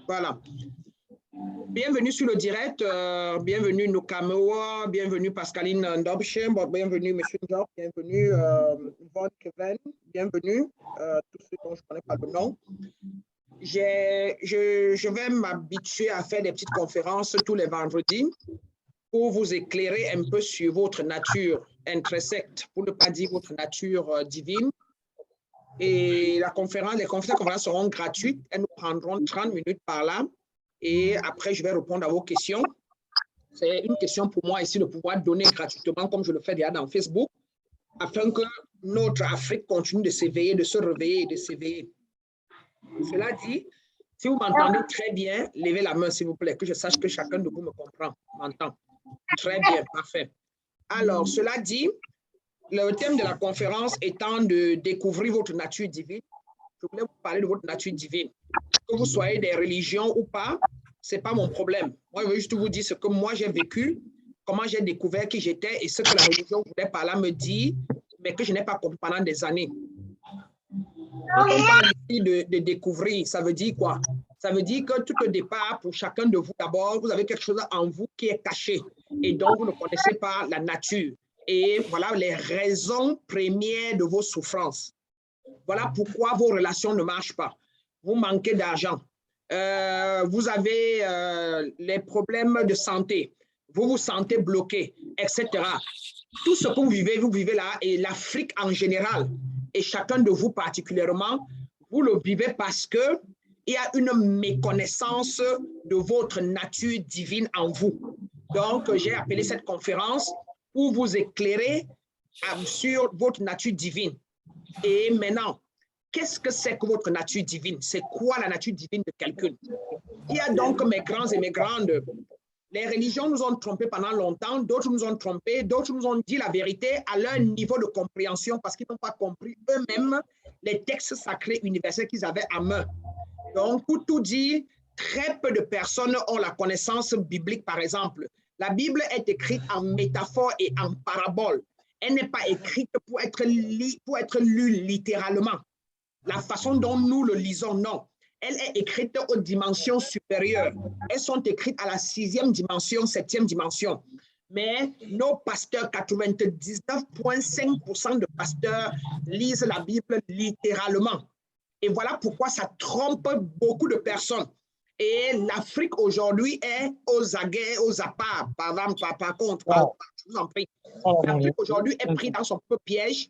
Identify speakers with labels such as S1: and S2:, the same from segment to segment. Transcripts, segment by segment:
S1: Voilà. Bienvenue sur le direct, bienvenue Nukamewa, bienvenue Pascaline Ndobche, bienvenue M. Njok, bienvenue Yvonne Kevin, bienvenue tous ceux dont je ne connais pas le nom. Je vais m'habituer à faire des petites conférences tous les vendredis pour vous éclairer un peu sur votre nature intrinsèque, pour ne pas dire votre nature divine. Et les conférences seront gratuites, elles nous prendront 30 minutes par là. Et après, je vais répondre à vos questions. C'est une question pour moi ici de pouvoir donner gratuitement, comme je le fais déjà dans Facebook, afin que notre Afrique continue de s'éveiller, de se réveiller et de s'éveiller. Cela dit, si vous m'entendez très bien, levez la main, s'il vous plaît, que je sache que chacun de vous me comprend, m'entend. Très bien, parfait. Alors, cela dit, le thème de la conférence étant de découvrir votre nature divine, je voulais vous parler de votre nature divine. Que vous soyez des religions ou pas, ce n'est pas mon problème. Moi, je veux juste vous dire ce que moi j'ai vécu, comment j'ai découvert qui j'étais et ce que la religion voulait par là me dire, mais que je n'ai pas compris pendant des années. Quand on parle ici de découvrir, ça veut dire quoi? Ça veut dire que tout au départ, pour chacun de vous, d'abord, vous avez quelque chose en vous qui est caché et dont vous ne connaissez pas la nature. Et voilà les raisons premières de vos souffrances. Voilà pourquoi vos relations ne marchent pas. Vous manquez d'argent. Vous avez les problèmes de santé. Vous vous sentez bloqué, etc. Tout ce que vous vivez là, et l'Afrique en général, et chacun de vous particulièrement, vous le vivez parce qu'il y a une méconnaissance de votre nature divine en vous. Donc, j'ai appelé cette conférence pour vous éclairer sur votre nature divine. Et maintenant, qu'est-ce que c'est que votre nature divine? C'est quoi la nature divine de quelqu'un? Il y a donc mes grands et mes grandes. Les religions nous ont trompés pendant longtemps, d'autres nous ont trompés, d'autres nous ont dit la vérité à leur niveau de compréhension parce qu'ils n'ont pas compris eux-mêmes les textes sacrés universels qu'ils avaient à main. Donc, pour tout dire, très peu de personnes ont la connaissance biblique, par exemple. La Bible est écrite en métaphore et en parabole. Elle n'est pas écrite pour être lue littéralement. La façon dont nous le lisons, non. Elle est écrite aux dimensions supérieures. Elles sont écrites à la 6e dimension, 7e dimension. Mais nos pasteurs, 99,5% de pasteurs lisent la Bible littéralement. Et voilà pourquoi ça trompe beaucoup de personnes. Et l'Afrique aujourd'hui est aux aguets, aux appâts. Par contre, je vous en prie. L'Afrique aujourd'hui est prise dans son propre piège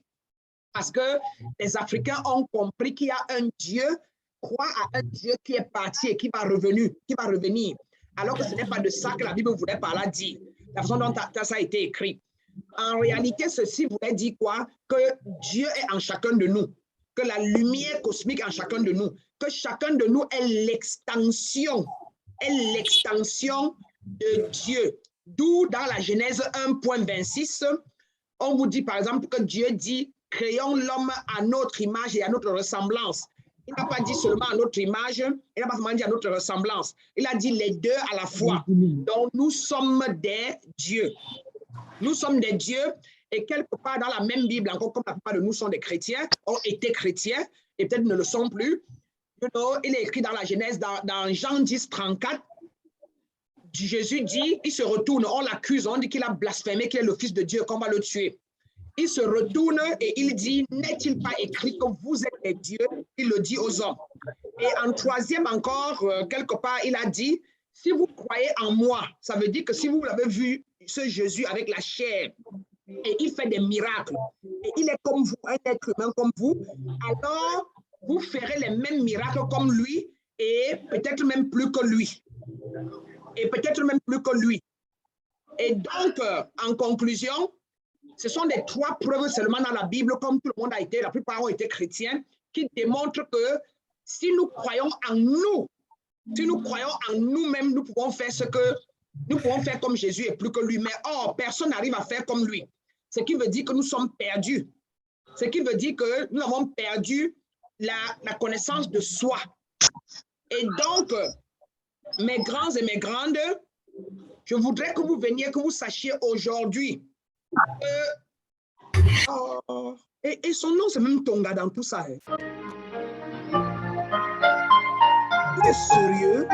S1: parce que les Africains ont compris qu'il y a un Dieu, croient à un Dieu qui est parti et qui va revenir. Alors que ce n'est pas de ça que la Bible voulait par là dire. La façon dont ça a été écrit. En réalité, ceci voulait dire quoi? Que Dieu est en chacun de nous. Que la lumière cosmique est en chacun de nous. Que chacun de nous est l'extension de Dieu. D'où dans la Genèse 1.26, on vous dit par exemple que Dieu dit « Créons l'homme à notre image et à notre ressemblance ». Il n'a pas dit seulement à notre image, il n'a pas seulement dit à notre ressemblance. Il a dit les deux à la fois. Donc nous sommes des dieux. Nous sommes des dieux et quelque part dans la même Bible, encore comme la plupart de nous sont des chrétiens, ont été chrétiens et peut-être ne le sont plus. Il est écrit dans la Genèse, dans Jean 10, 34, Jésus dit, il se retourne, on l'accuse, on dit qu'il a blasphémé, qu'il est le Fils de Dieu, qu'on va le tuer. Il se retourne et il dit, n'est-il pas écrit que vous êtes des dieux? Il le dit aux hommes. Et en troisième encore, quelque part, il a dit, si vous croyez en moi, ça veut dire que si vous l'avez vu, ce Jésus avec la chair, et il fait des miracles, et il est comme vous, un être humain comme vous, alors vous ferez les mêmes miracles comme lui, et peut-être même plus que lui. Et peut-être même plus que lui. Et donc, en conclusion, ce sont les 3 preuves seulement dans la Bible, comme tout le monde a été, la plupart ont été chrétiens, qui démontrent que si nous croyons en nous, si nous croyons en nous-mêmes, nous pouvons faire ce que nous pouvons faire comme Jésus et plus que lui. Mais or, personne n'arrive à faire comme lui. Ce qui veut dire que nous sommes perdus. Ce qui veut dire que nous avons perdu la connaissance de soi. Et donc, mes grands et mes grandes, je voudrais que vous veniez, que vous sachiez aujourd'hui. Et son nom, c'est même Tonga dans tout ça. Hein. êtes sérieux?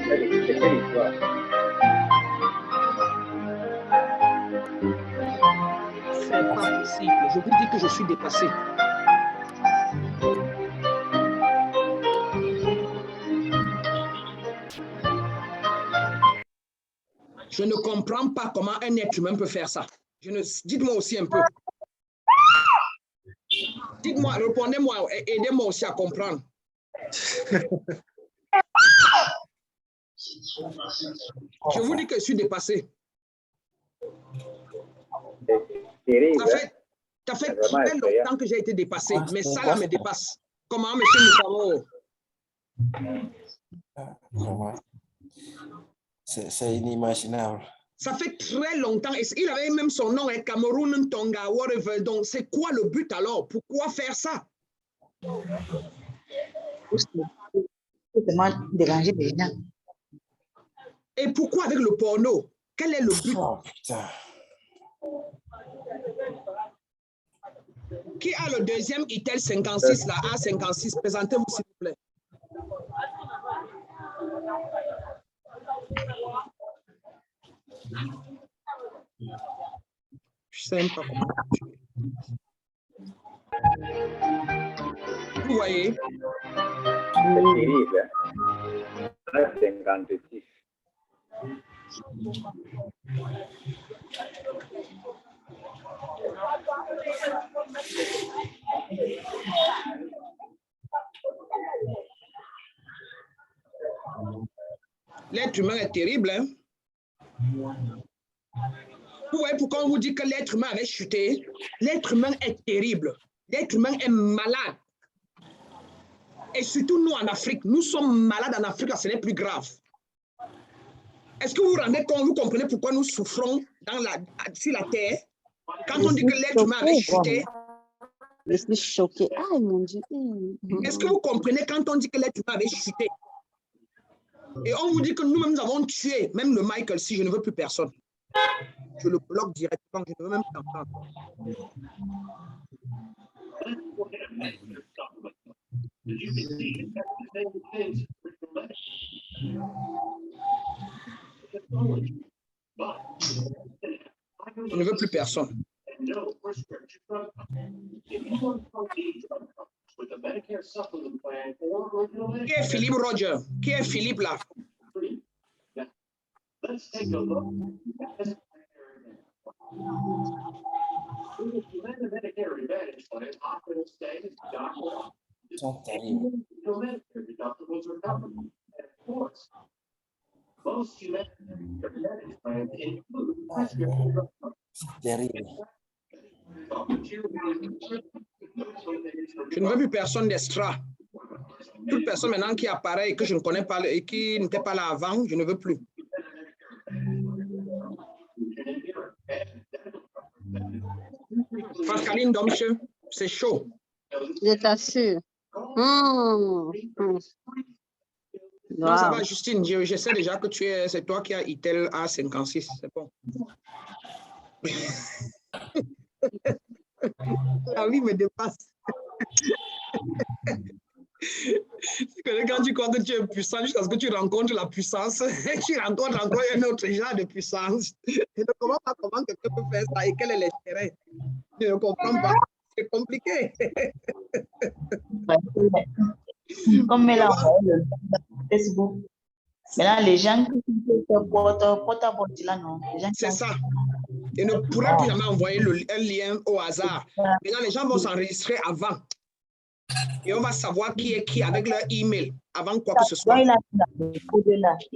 S2: C'est quelle histoire?
S1: C'est pas possible. Je vous dis que je suis dépassé. Je ne comprends pas comment un être humain peut faire ça. Dites-moi aussi un peu. Dites-moi, répondez-moi, aidez-moi aussi à comprendre. Je vous dis que je suis dépassé.
S2: Terrible,
S1: Ça fait très longtemps que j'ai été dépassé, mais ça là me dépasse. Comment, monsieur Moussaro?
S3: C'est inimaginable.
S1: Ça fait très longtemps. Il avait même son nom, hein, Cameroun, Tonga, whatever. Donc, c'est quoi le but alors? Pourquoi faire ça?
S4: Déranger les gens.
S1: Et pourquoi avec le porno? Quel est le but?
S3: Oh, putain.
S1: Qui a le deuxième ITEL 56, là, A56? Présentez-vous, s'il vous plaît. Je ne sais même pas comment. Vous voyez?
S2: c'est terrible. 56.
S1: L'être humain est terrible, hein? Vous voyez pourquoi on vous dit que l'être humain avait chuté? L'être humain est terrible. L'être humain est malade. Et surtout nous en Afrique, nous sommes malades en Afrique, ce n'est plus grave. Est-ce que vous vous rendez compte, vous comprenez pourquoi nous souffrons sur la terre? Quand on dit que l'être humain avait chuté,
S4: Je suis choquée. Ah, mon Dieu.
S1: est-ce que vous comprenez quand on dit que l'être humain avait chuté? Et on vous dit que nous-mêmes, nous avons tué, même le Michael, si je ne veux plus personne. Je le bloque directement, je ne veux même pas entendre. Je ne veux plus personne. Qui est Philippe Roger? Qui est Philippe là?
S3: Ils sont terribles. C'est terrible.
S1: Je ne veux plus personne d'extra. Toute personne maintenant qui apparaît et que je ne connais pas et qui n'était pas là avant, je ne veux plus. Pascaline Domche, c'est chaud.
S4: Je t'assure.
S1: Non, ça va, Justine. Je sais déjà que c'est toi qui as ITEL A56. C'est bon. La vie me dépasse. Quand tu crois que tu es puissant jusqu'à ce que tu rencontres la puissance, et tu rencontres encore un autre genre de puissance. Je ne comprends pas comment quelqu'un peut faire ça et quel est l'intérêt. Je ne comprends pas. C'est compliqué.
S5: Comme elle a envoyé le Facebook. Maintenant, les gens qui portent à porte là, non.
S1: C'est ça. Ils ne pourraient plus jamais envoyer un lien au hasard. Maintenant, les gens vont s'enregistrer avant. Et on va savoir qui est qui avec leur email avant quoi que ce soit.
S5: Il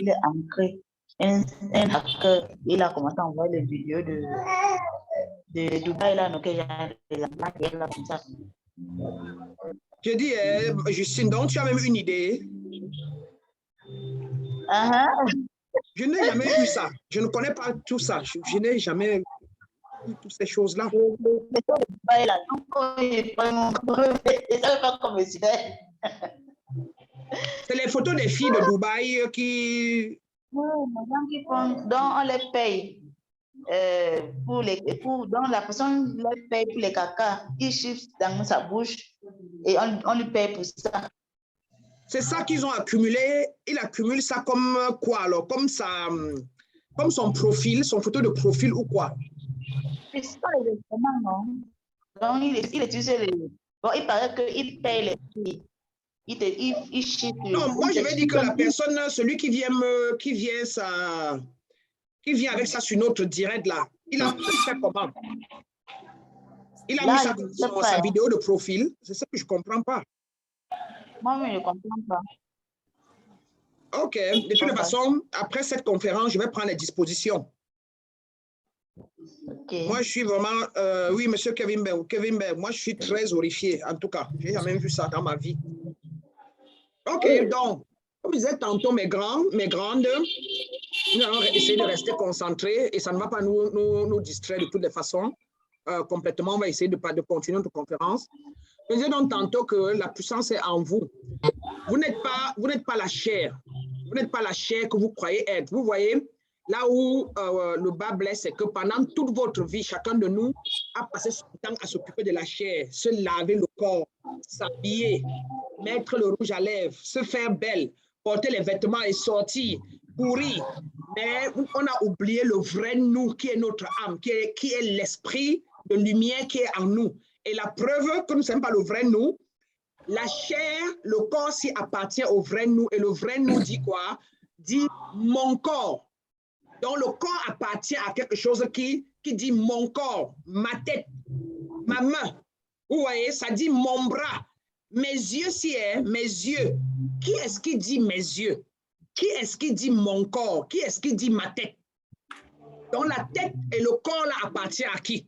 S5: est ancré. Un hacker, il a commencé à envoyer les vidéos de Dubaï là, donc il y a là comme ça.
S1: Je dis, Justine, donc tu as même une idée. Je n'ai jamais eu ça. Je ne connais pas tout ça. Je n'ai jamais eu toutes ces choses-là. C'est les photos des filles de Dubaï qui...
S5: Donc, on les paye. Donc, la personne les paye pour les caca. Il chiffre dans sa bouche et on lui paye pour ça.
S1: C'est ça qu'ils ont accumulé. Il accumule ça comme quoi alors? Comme son profil, son photo de profil ou quoi?
S5: C'est ça exactement, non? Donc, il utilise les... Bon, il paraît qu'il paye les prix. Il chiffre.
S1: Non, moi je vais dire que la personne, celui qui vient avec ça sur notre direct là, il a fait comment? Il a mis ça sur sa vidéo de profil. C'est ça que je ne comprends pas.
S5: Moi, je ne comprends pas.
S1: OK. De toute façon, après cette conférence, je vais prendre les dispositions.
S5: Okay.
S1: Moi, je suis vraiment... oui, monsieur Kevin Bell, moi, je suis très horrifié, en tout cas. Je n'ai jamais vu ça dans ma vie. OK, donc, comme je disais tantôt, mes grandes, nous allons essayer de rester concentrés et ça ne va pas nous distraire de toutes les façons. Complètement, on va essayer de continuer notre conférence. Je disais donc tantôt que la puissance est en vous. Vous n'êtes pas la chair. Vous n'êtes pas la chair que vous croyez être. Vous voyez, là où le bas blesse, c'est que pendant toute votre vie, chacun de nous a passé son temps à s'occuper de la chair, se laver le corps, s'habiller, mettre le rouge à lèvres, se faire belle, porter les vêtements et sortir, courir. Mais on a oublié le vrai nous qui est notre âme, qui est l'esprit de lumière qui est en nous. Et la preuve que nous ne sommes pas le vrai nous, la chair, le corps s'y appartient au vrai nous. Et le vrai nous dit quoi? Dit mon corps. Donc le corps appartient à quelque chose qui dit mon corps, ma tête, ma main. Vous voyez, ça dit mon bras. Mes yeux, si est mes yeux. Qui est-ce qui dit mes yeux? Qui est-ce qui dit mon corps? Qui est-ce qui dit ma tête? Donc la tête et le corps là appartient à qui?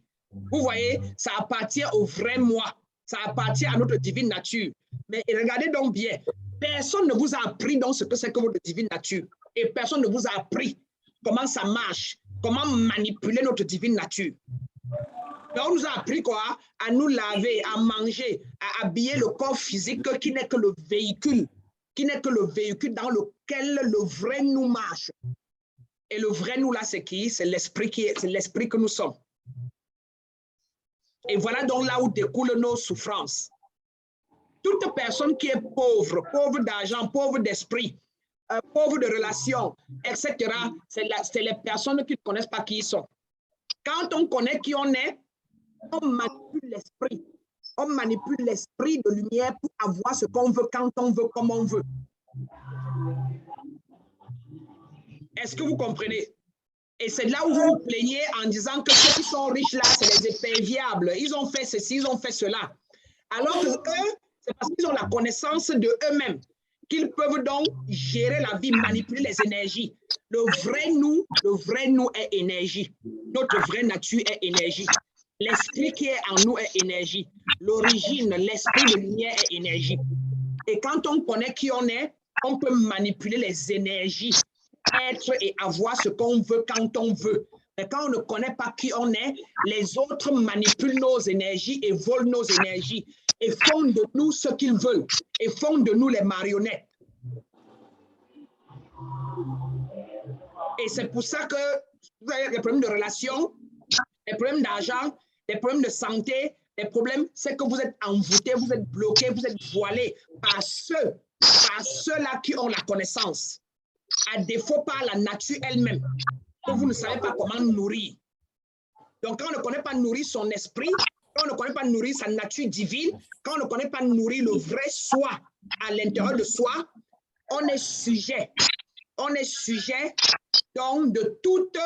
S1: Vous voyez, ça appartient au vrai moi. Ça appartient à notre divine nature. Mais regardez donc bien, personne ne vous a appris donc ce que c'est que votre divine nature. Et personne ne vous a appris comment ça marche, comment manipuler notre divine nature. Donc, on nous a appris quoi? À nous laver, à manger, à habiller le corps physique qui n'est que le véhicule, dans lequel le vrai nous marche. Et le vrai nous là, c'est qui? C'est l'esprit que nous sommes. Et voilà donc là où découlent nos souffrances. Toute personne qui est pauvre d'argent, pauvre d'esprit, pauvre de relations, etc., c'est les personnes qui ne connaissent pas qui ils sont. Quand on connaît qui on est, on manipule l'esprit. On manipule l'esprit de lumière pour avoir ce qu'on veut, quand on veut, comme on veut. Est-ce que vous comprenez? Et c'est là où vous vous plaignez en disant que ceux qui sont riches là, c'est les éperviables. Ils ont fait ceci, ils ont fait cela. Alors que eux, c'est parce qu'ils ont la connaissance de eux-mêmes qu'ils peuvent donc gérer la vie, manipuler les énergies. Le vrai nous est énergie. Notre vraie nature est énergie. L'esprit qui est en nous est énergie. L'origine, l'esprit de lumière est énergie. Et quand on connaît qui on est, on peut manipuler les énergies, être et avoir ce qu'on veut quand on veut. Mais quand on ne connaît pas qui on est, les autres manipulent nos énergies et volent nos énergies et font de nous ce qu'ils veulent et font de nous les marionnettes. Et c'est pour ça que vous avez des problèmes de relations, des problèmes d'argent, des problèmes de santé, des problèmes, c'est que vous êtes envoûtés, vous êtes bloqués, vous êtes voilés par ceux-là qui ont la connaissance. À défaut par la nature elle-même, que vous ne savez pas comment nourrir. Donc, quand on ne connaît pas nourrir son esprit, quand on ne connaît pas nourrir sa nature divine, quand on ne connaît pas nourrir le vrai soi à l'intérieur de soi, on est sujet donc de toute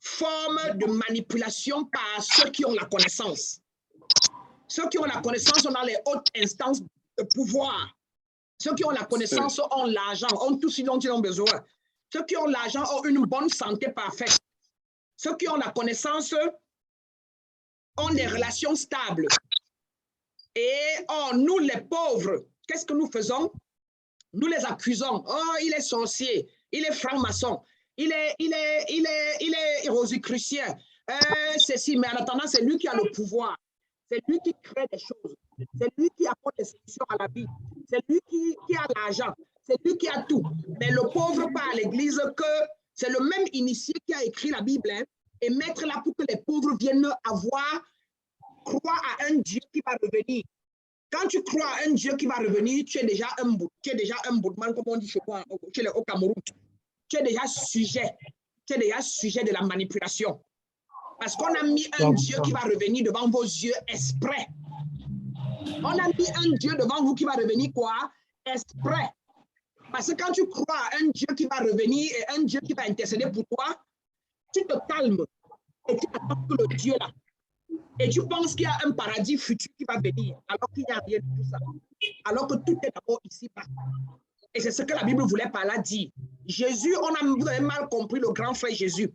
S1: forme de manipulation par ceux qui ont la connaissance. Ceux qui ont la connaissance sont dans les hautes instances de pouvoir. Ceux qui ont la connaissance ont l'argent, ont tout ce dont ils ont besoin. Ceux qui ont l'argent ont une bonne santé parfaite. Ceux qui ont la connaissance ont des relations stables. Et nous les pauvres, qu'est-ce que nous faisons? Nous les accusons. Oh, il est sorcier, il est franc-maçon, il est rosicrucien. Ceci, mais en attendant, c'est lui qui a le pouvoir. C'est lui qui crée des choses. C'est lui qui apporte des solutions à la vie. C'est lui qui a l'argent. C'est lui qui a tout. Mais le pauvre part à l'église que c'est le même initié qui a écrit la Bible et mettre là pour que les pauvres viennent croire à un Dieu qui va revenir. Quand tu crois à un Dieu qui va revenir, tu es déjà un boudman, comme on dit chez moi, au Cameroun. Tu es déjà sujet de la manipulation. Parce qu'on a mis un Dieu qui va revenir devant vos yeux exprès. On a mis un Dieu devant vous qui va revenir quoi? Exprès. Parce que quand tu crois à un Dieu qui va revenir et un Dieu qui va intercéder pour toi, tu te calmes et tu attends que le Dieu là. Et tu penses qu'il y a un paradis futur qui va venir, alors qu'il n'y a rien de tout ça. Alors que tout est d'abord ici-bas. Et c'est ce que la Bible voulait par là dire. Jésus, vous avez mal compris le grand frère Jésus.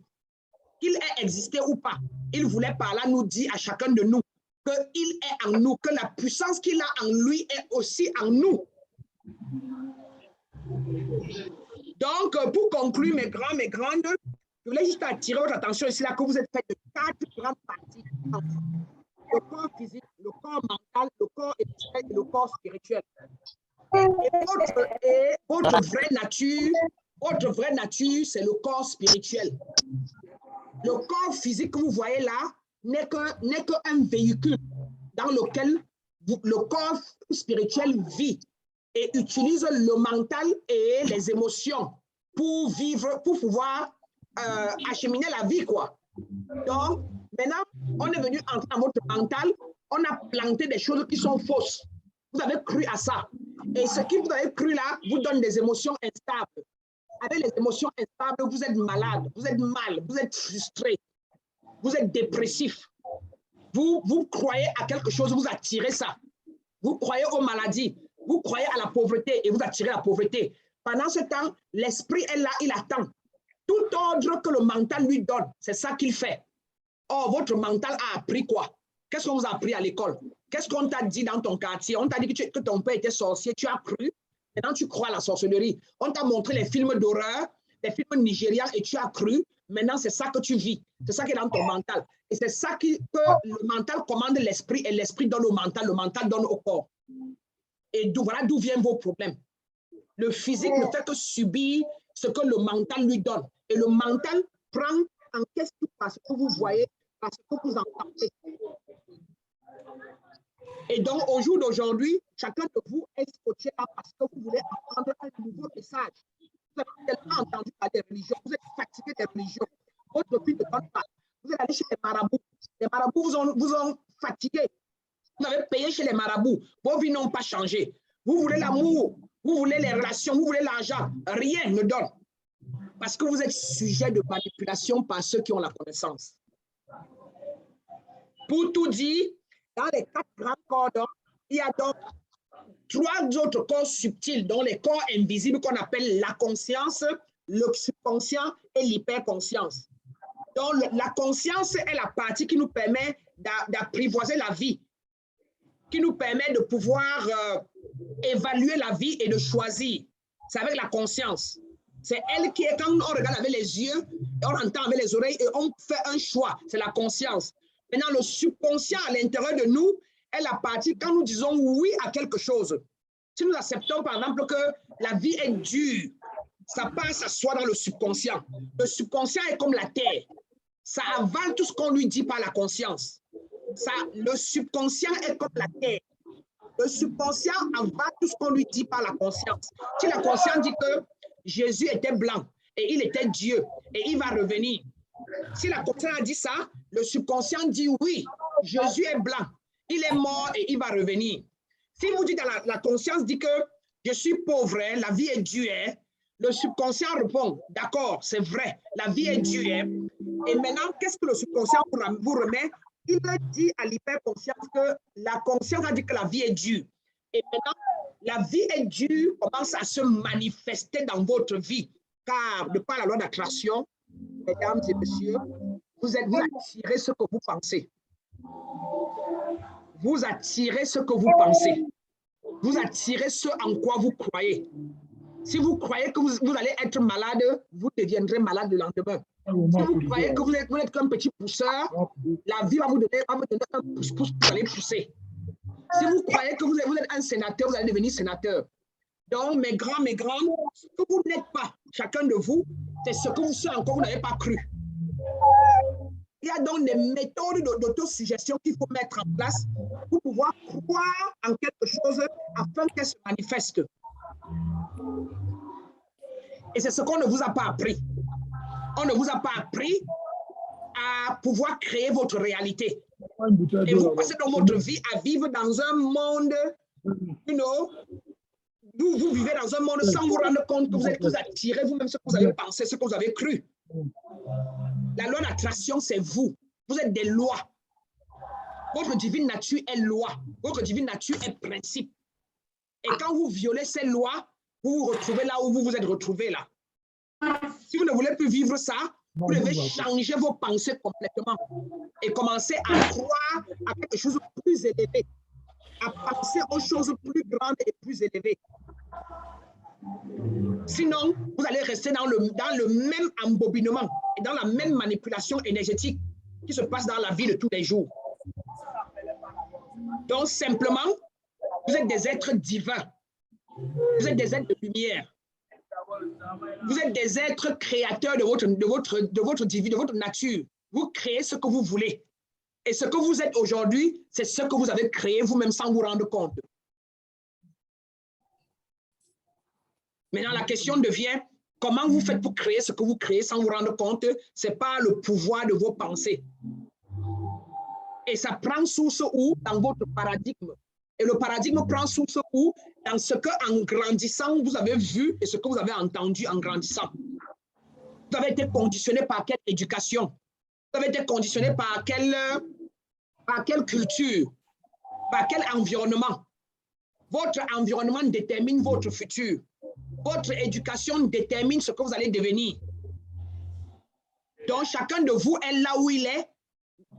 S1: Qu'il ait existé ou pas, il voulait par là nous dire à chacun de nous qu'il est en nous, que la puissance qu'il a en lui est aussi en nous. Donc, pour conclure, mes grands, mes grandes, je voulais juste attirer votre attention ici, là, que vous êtes fait de 4 grandes parties. Le corps physique, le corps mental, le corps émotionnel et le corps spirituel. Et votre vraie nature, c'est le corps spirituel. Le corps physique que vous voyez là n'est qu'un véhicule dans lequel le corps spirituel vit et utilise le mental et les émotions pour vivre, pour pouvoir acheminer la vie, quoi. Donc, maintenant, on est venu entrer dans votre mental, on a planté des choses qui sont fausses. Vous avez cru à ça. Et ce que vous avez cru là vous donne des émotions instables. Avec les émotions instables, vous êtes malade, vous êtes mal, vous êtes frustré, vous êtes dépressif. Vous croyez à quelque chose, vous attirez ça. Vous croyez aux maladies, vous croyez à la pauvreté et vous attirez la pauvreté. Pendant ce temps, l'esprit est là, il attend. Tout ordre que le mental lui donne, c'est ça qu'il fait. Or, votre mental a appris quoi? Qu'est-ce qu'on vous a appris à l'école? Qu'est-ce qu'on t'a dit dans ton quartier? On t'a dit que ton père était sorcier, tu as cru. Maintenant, tu crois à la sorcellerie. On t'a montré les films d'horreur, les films nigérians et tu as cru. Maintenant, c'est ça que tu vis. C'est ça qui est dans ton mental. Et c'est ça que le mental commande l'esprit et l'esprit donne au mental, le mental donne au corps. Et voilà d'où viennent vos problèmes. Le physique ne fait que subir ce que le mental lui donne. Et le mental prend en question parce que vous voyez, parce que vous entendez. Et donc, au jour d'aujourd'hui, chacun de vous est scotché là parce que vous voulez apprendre un nouveau message. Vous avez tellement entendu par des religions, vous êtes fatigué des religions. Votre vie ne donne pas. Vous êtes allé chez les marabouts. Les marabouts vous ont fatigué. Vous avez payé chez les marabouts. Vos vies n'ont pas changé. Vous voulez l'amour, vous voulez les relations, vous voulez l'argent. Rien ne donne. Parce que vous êtes sujet de manipulation par ceux qui ont la connaissance. Pour tout dire, dans les 4 grands corps, il y a donc 3 autres corps subtils, dont les corps invisibles qu'on appelle la conscience, le subconscient et l'hyperconscience. Donc, la conscience est la partie qui nous permet d'apprivoiser la vie, qui nous permet de pouvoir évaluer la vie et de choisir. C'est avec la conscience. C'est elle qui est, quand on regarde avec les yeux, on entend avec les oreilles et on fait un choix. C'est la conscience. Maintenant, le subconscient à l'intérieur de nous est la partie quand nous disons oui à quelque chose. Si nous acceptons, par exemple, que la vie est dure, ça passe à soi dans le subconscient. Le subconscient est comme la terre. Ça avale tout ce qu'on lui dit par la conscience. Le subconscient est comme la terre. Le subconscient avale tout ce qu'on lui dit par la conscience. Si la conscience dit que Jésus était blanc et il était Dieu et il va revenir. Si la conscience a dit ça, le subconscient dit oui, Jésus est blanc, il est mort et il va revenir. Si vous dites la conscience dit que je suis pauvre, la vie est dure, le subconscient répond d'accord, c'est vrai, la vie est dure. Et maintenant, qu'est-ce que le subconscient vous remet? Il dit à l'hyperconscience que la conscience a dit que la vie est dure. Et maintenant, la vie est dure commence à se manifester dans votre vie. Car, de par la loi d'attraction, mesdames et messieurs, vous attirez ce que vous pensez. Vous attirez ce que vous pensez. Vous attirez ce en quoi vous croyez. Si vous croyez que vous allez être malade, vous deviendrez malade le lendemain. Si vous croyez que vous êtes qu'un petit pousseur, la vie va vous donner un pouce-pouce pour aller pousser. Si vous croyez que vous êtes un sénateur, vous allez devenir sénateur. Donc, mes grands, ce que vous n'êtes pas, chacun de vous, c'est ce en quoi vous n'avez pas cru. Il y a donc des méthodes d'autosuggestion qu'il faut mettre en place pour pouvoir croire en quelque chose afin qu'elle se manifeste. Et c'est ce qu'on ne vous a pas appris. On ne vous a pas appris à pouvoir créer votre réalité. Et vous passez dans votre vie à vivre dans un monde, d'où vous vivez dans un monde sans vous rendre compte que vous êtes tous attirés vous-même ce que vous avez pensé, ce que vous avez cru. La loi d'attraction, c'est vous. Vous êtes des lois. Votre divine nature est loi. Votre divine nature est principe. Et quand vous violez ces lois, vous vous retrouvez là où vous vous êtes retrouvés là. Si vous ne voulez plus vivre ça, vous devez changer vos pensées complètement et commencer à croire à quelque chose de plus élevé, à penser aux choses plus grandes et plus élevées. Sinon, vous allez rester dans le même embobinement et dans la même manipulation énergétique qui se passe dans la vie de tous les jours. Donc, simplement, vous êtes des êtres divins. Vous êtes des êtres de lumière. Vous êtes des êtres créateurs de votre divine, de votre nature. Vous créez ce que vous voulez. Et ce que vous êtes aujourd'hui, c'est ce que vous avez créé vous-même sans vous rendre compte. Maintenant, la question devient, comment vous faites pour créer ce que vous créez sans vous rendre compte? Ce n'est pas le pouvoir de vos pensées. Et ça prend source où? Dans votre paradigme. Et le paradigme prend source où? Dans ce que, en grandissant, vous avez vu et ce que vous avez entendu en grandissant. Vous avez été conditionné par quelle éducation? Vous avez été conditionné par quelle culture? Par quel environnement? Votre environnement détermine votre futur. Votre éducation détermine ce que vous allez devenir. Donc, chacun de vous est là où il est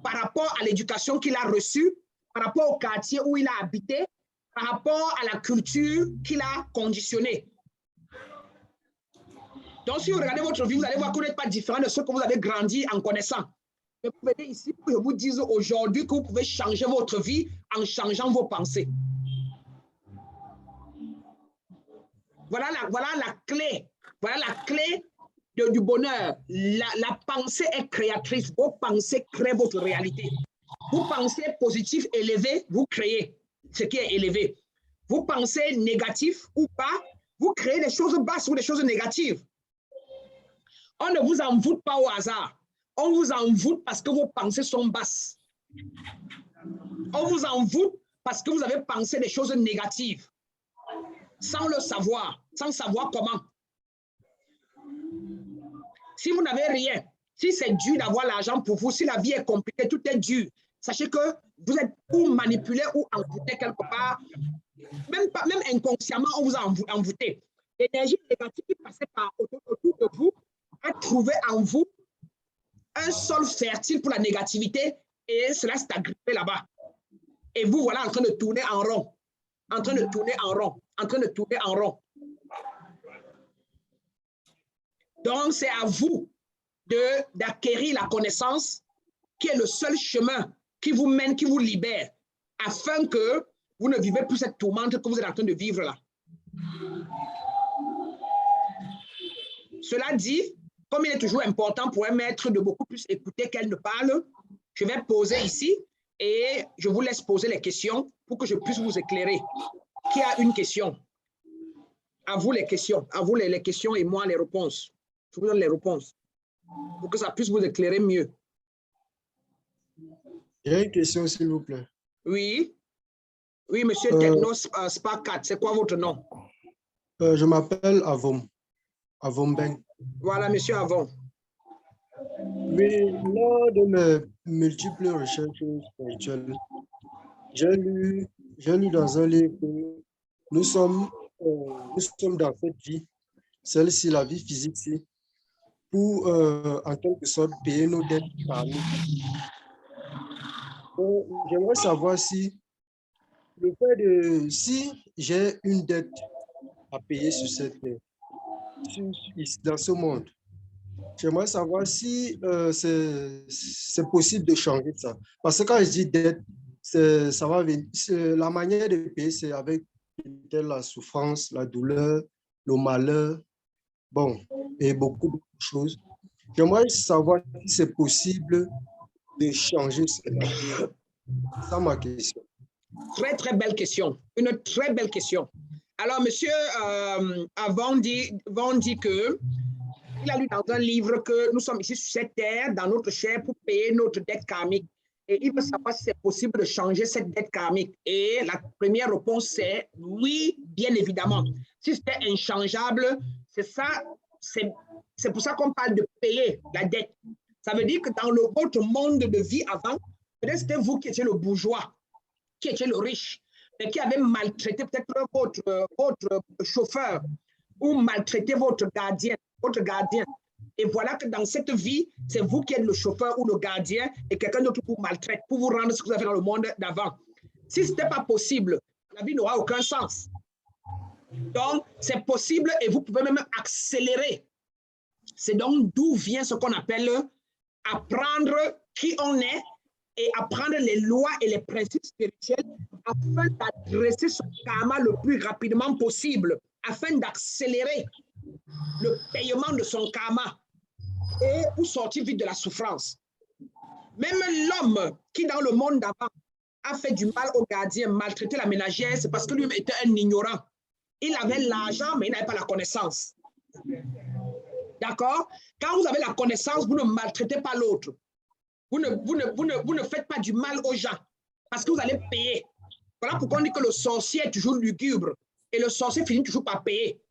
S1: par rapport à l'éducation qu'il a reçue, par rapport au quartier où il a habité, par rapport à la culture qu'il a conditionnée. Donc, si vous regardez votre vie, vous allez voir que vous n'êtes pas différent de ce que vous avez grandi en connaissant. Mais vous venez ici pour que je vous dise aujourd'hui que vous pouvez changer votre vie en changeant vos pensées. Voilà la clé. Voilà la clé du bonheur. La pensée est créatrice. Vos pensées créent votre réalité. Vous pensez positif, élevé, vous créez ce qui est élevé. Vous pensez négatif ou pas, vous créez des choses basses ou des choses négatives. On ne vous en voûte pas au hasard. On vous en voûte parce que vos pensées sont basses. On vous en voûte parce que vous avez pensé des choses négatives. Sans le savoir, sans savoir comment. Si vous n'avez rien, si c'est dur d'avoir l'argent pour vous, si la vie est compliquée, tout est dur, sachez que vous êtes ou manipulé ou envoûté quelque part. Même inconsciemment, on vous a envoûté. L'énergie négative qui passait autour de vous a trouvé en vous un sol fertile pour la négativité et cela s'est agrippé là-bas. Et vous voilà en train de tourner en rond, en train de tourner en rond, en train de tourner en rond. Donc, c'est à vous d'acquérir la connaissance qui est le seul chemin qui vous mène, qui vous libère, afin que vous ne vivez plus cette tourmente que vous êtes en train de vivre là. Cela dit, comme il est toujours important pour un maître de beaucoup plus écouter qu'elle ne parle, je vais poser ici et je vous laisse poser les questions pour que je puisse vous éclairer. Qui a une question? À vous les questions. À vous les questions et moi les réponses. Je vous donne les réponses pour que ça puisse vous éclairer mieux.
S6: J'ai une question, s'il vous plaît.
S1: Oui. Oui, monsieur Technos Spark 4, c'est quoi votre nom?
S6: Je m'appelle Avom. Avom Ben.
S1: Voilà, monsieur Avon.
S6: Oui, lors de mes multiples recherches spirituelles, j'ai lu dans un livre que nous sommes dans cette vie, celle-ci, la vie physique-ci, pour en quelque sorte payer nos dettes par nous. J'aimerais savoir si si j'ai une dette à payer sur cette terre, dans ce monde, j'aimerais savoir si c'est possible de changer ça. Parce que quand je dis dette, ça va venir. La manière de payer, c'est avec la souffrance, la douleur, le malheur, bon, et beaucoup de choses. J'aimerais savoir si c'est possible de changer cette nature? C'est ça ma question.
S1: Très, très belle question. Une très belle question. Alors, monsieur Van dit que il a lu dans un livre que nous sommes ici sur cette terre, dans notre chair, pour payer notre dette karmique. Et il veut savoir si c'est possible de changer cette dette karmique. Et la première réponse, c'est oui, bien évidemment. Si c'était inchangeable, c'est ça, c'est pour ça qu'on parle de payer la dette. Ça veut dire que dans votre monde de vie avant, peut-être c'était vous qui étiez le bourgeois, qui étiez le riche, mais qui avez maltraité peut-être votre chauffeur ou maltraité votre gardien. Et voilà que dans cette vie, c'est vous qui êtes le chauffeur ou le gardien et quelqu'un d'autre vous maltraite pour vous rendre ce que vous avez fait dans le monde d'avant. Si ce n'était pas possible, la vie n'aura aucun sens. Donc, c'est possible et vous pouvez même accélérer. C'est donc d'où vient ce qu'on appelle apprendre qui on est et apprendre les lois et les principes spirituels afin d'adresser ce karma le plus rapidement possible, afin d'accélérer le paiement de son karma et pour sortir vite de la souffrance. Même l'homme qui, dans le monde d'avant, a fait du mal au gardien, maltraité la ménagère, c'est parce que lui était un ignorant. Il avait l'argent, mais il n'avait pas la connaissance. D'accord? Quand vous avez la connaissance, vous ne maltraitez pas l'autre. Vous ne faites pas du mal aux gens parce que vous allez payer. Voilà pourquoi on dit que le sorcier est toujours lugubre et le sorcier finit toujours par payer.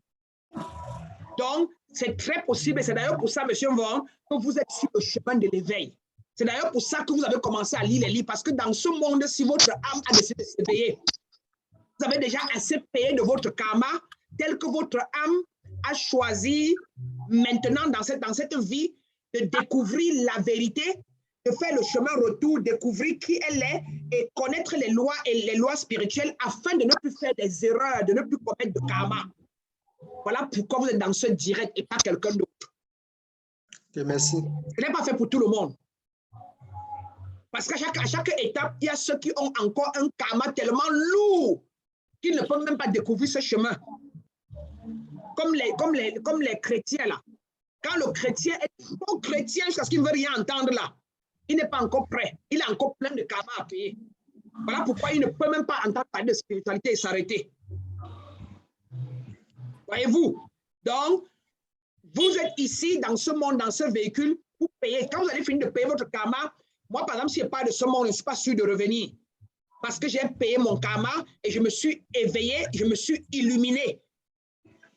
S1: Donc, c'est très possible et c'est d'ailleurs pour ça, monsieur Vaughan, que vous êtes sur le chemin de l'éveil. C'est d'ailleurs pour ça que vous avez commencé à lire les livres parce que dans ce monde, si votre âme a décidé de s'éveiller, vous avez déjà assez payé de votre karma tel que votre âme a choisi maintenant dans cette vie de découvrir la vérité, de faire le chemin retour, découvrir qui elle est et connaître les lois et les lois spirituelles afin de ne plus faire des erreurs, de ne plus commettre de karma. Voilà pourquoi vous êtes dans ce direct et pas quelqu'un d'autre.
S6: Okay, merci.
S1: Ce n'est pas fait pour tout le monde. Parce qu'à chaque étape, il y a ceux qui ont encore un karma tellement lourd qu'ils ne peuvent même pas découvrir ce chemin. Comme les chrétiens là. Quand le chrétien est trop chrétien jusqu'à ce qu'il ne veut rien entendre là, il n'est pas encore prêt. Il a encore plein de karma à payer. Voilà pourquoi il ne peut même pas entendre parler de spiritualité et s'arrêter. Voyez-vous? Donc, vous êtes ici dans ce monde, dans ce véhicule, pour payer. Quand vous allez finir de payer votre karma, moi, par exemple, si je parle de ce monde, je ne suis pas sûr de revenir. Parce que j'ai payé mon karma et je me suis éveillé, je me suis illuminé.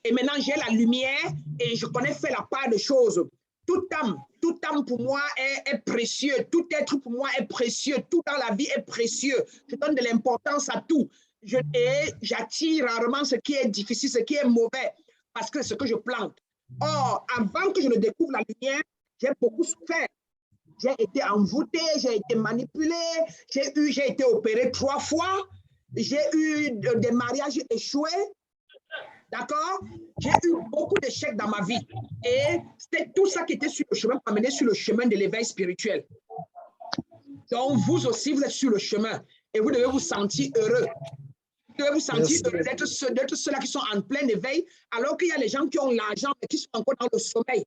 S1: Et maintenant, j'ai la lumière et je connais faire la part de choses. Toute âme pour moi est précieux. Tout être pour moi est précieux. Tout dans la vie est précieux. Je donne de l'importance à tout. Et j'attire rarement ce qui est difficile, ce qui est mauvais, parce que c'est ce que je plante. Or, avant que je ne découvre la lumière, j'ai beaucoup souffert. J'ai été envoûté, j'ai été manipulé, j'ai été opéré 3 fois, j'ai eu des mariages échoués. D'accord? J'ai eu beaucoup d'échecs dans ma vie. Et c'était tout ça qui était sur le chemin pour m'amener sur le chemin de l'éveil spirituel. Donc, vous aussi, vous êtes sur le chemin. Et vous devez vous sentir heureux. Vous devez vous sentir heureux d'être ceux-là qui sont en plein éveil, alors qu'il y a les gens qui ont l'argent et qui sont encore dans le sommeil.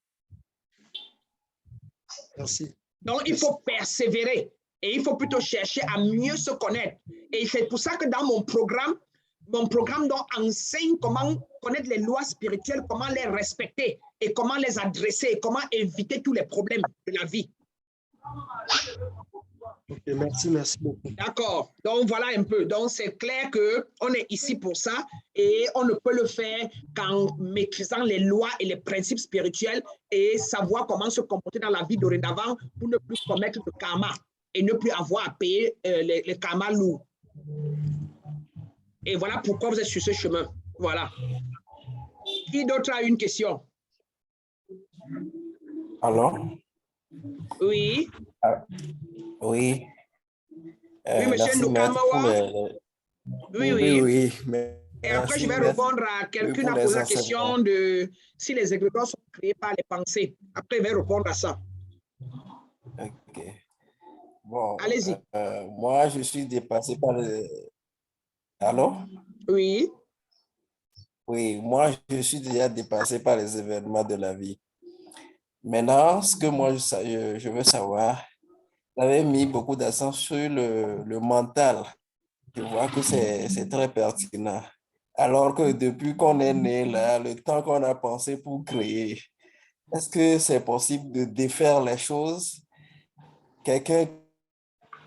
S6: Merci.
S1: Donc, il faut persévérer. Et il faut plutôt chercher à mieux se connaître. Et c'est pour ça que dans mon programme donc enseigne comment connaître les lois spirituelles, comment les respecter et comment les adresser et comment éviter tous les problèmes de la vie.
S6: Ok, merci beaucoup.
S1: D'accord. Donc, voilà un peu. Donc, c'est clair qu'on est ici pour ça et on ne peut le faire qu'en maîtrisant les lois et les principes spirituels et savoir comment se comporter dans la vie dorénavant pour ne plus commettre de karma et ne plus avoir à payer les karmas lourds. Et voilà pourquoi vous êtes sur ce chemin. Voilà. Qui d'autre a une question?
S3: Alors?
S1: Oui.
S3: Oui.
S1: Oui, monsieur Ndukamawa. Oui. Et après, je vais répondre à quelqu'un qui a posé la question de si les égrégores sont créés par les pensées. Après, je vais répondre à ça.
S3: Ok. Bon.
S1: Allez-y.
S3: Moi, je suis dépassé par le... Allô?
S1: Oui.
S3: Oui, moi, je suis déjà dépassé par les événements de la vie. Maintenant, ce que moi, je veux savoir, Vous avez mis beaucoup d'accent sur le mental. Je vois que c'est très pertinent. Alors que depuis qu'on est né là, le temps qu'on a pensé pour créer, est-ce que c'est possible de défaire les choses? Quelqu'un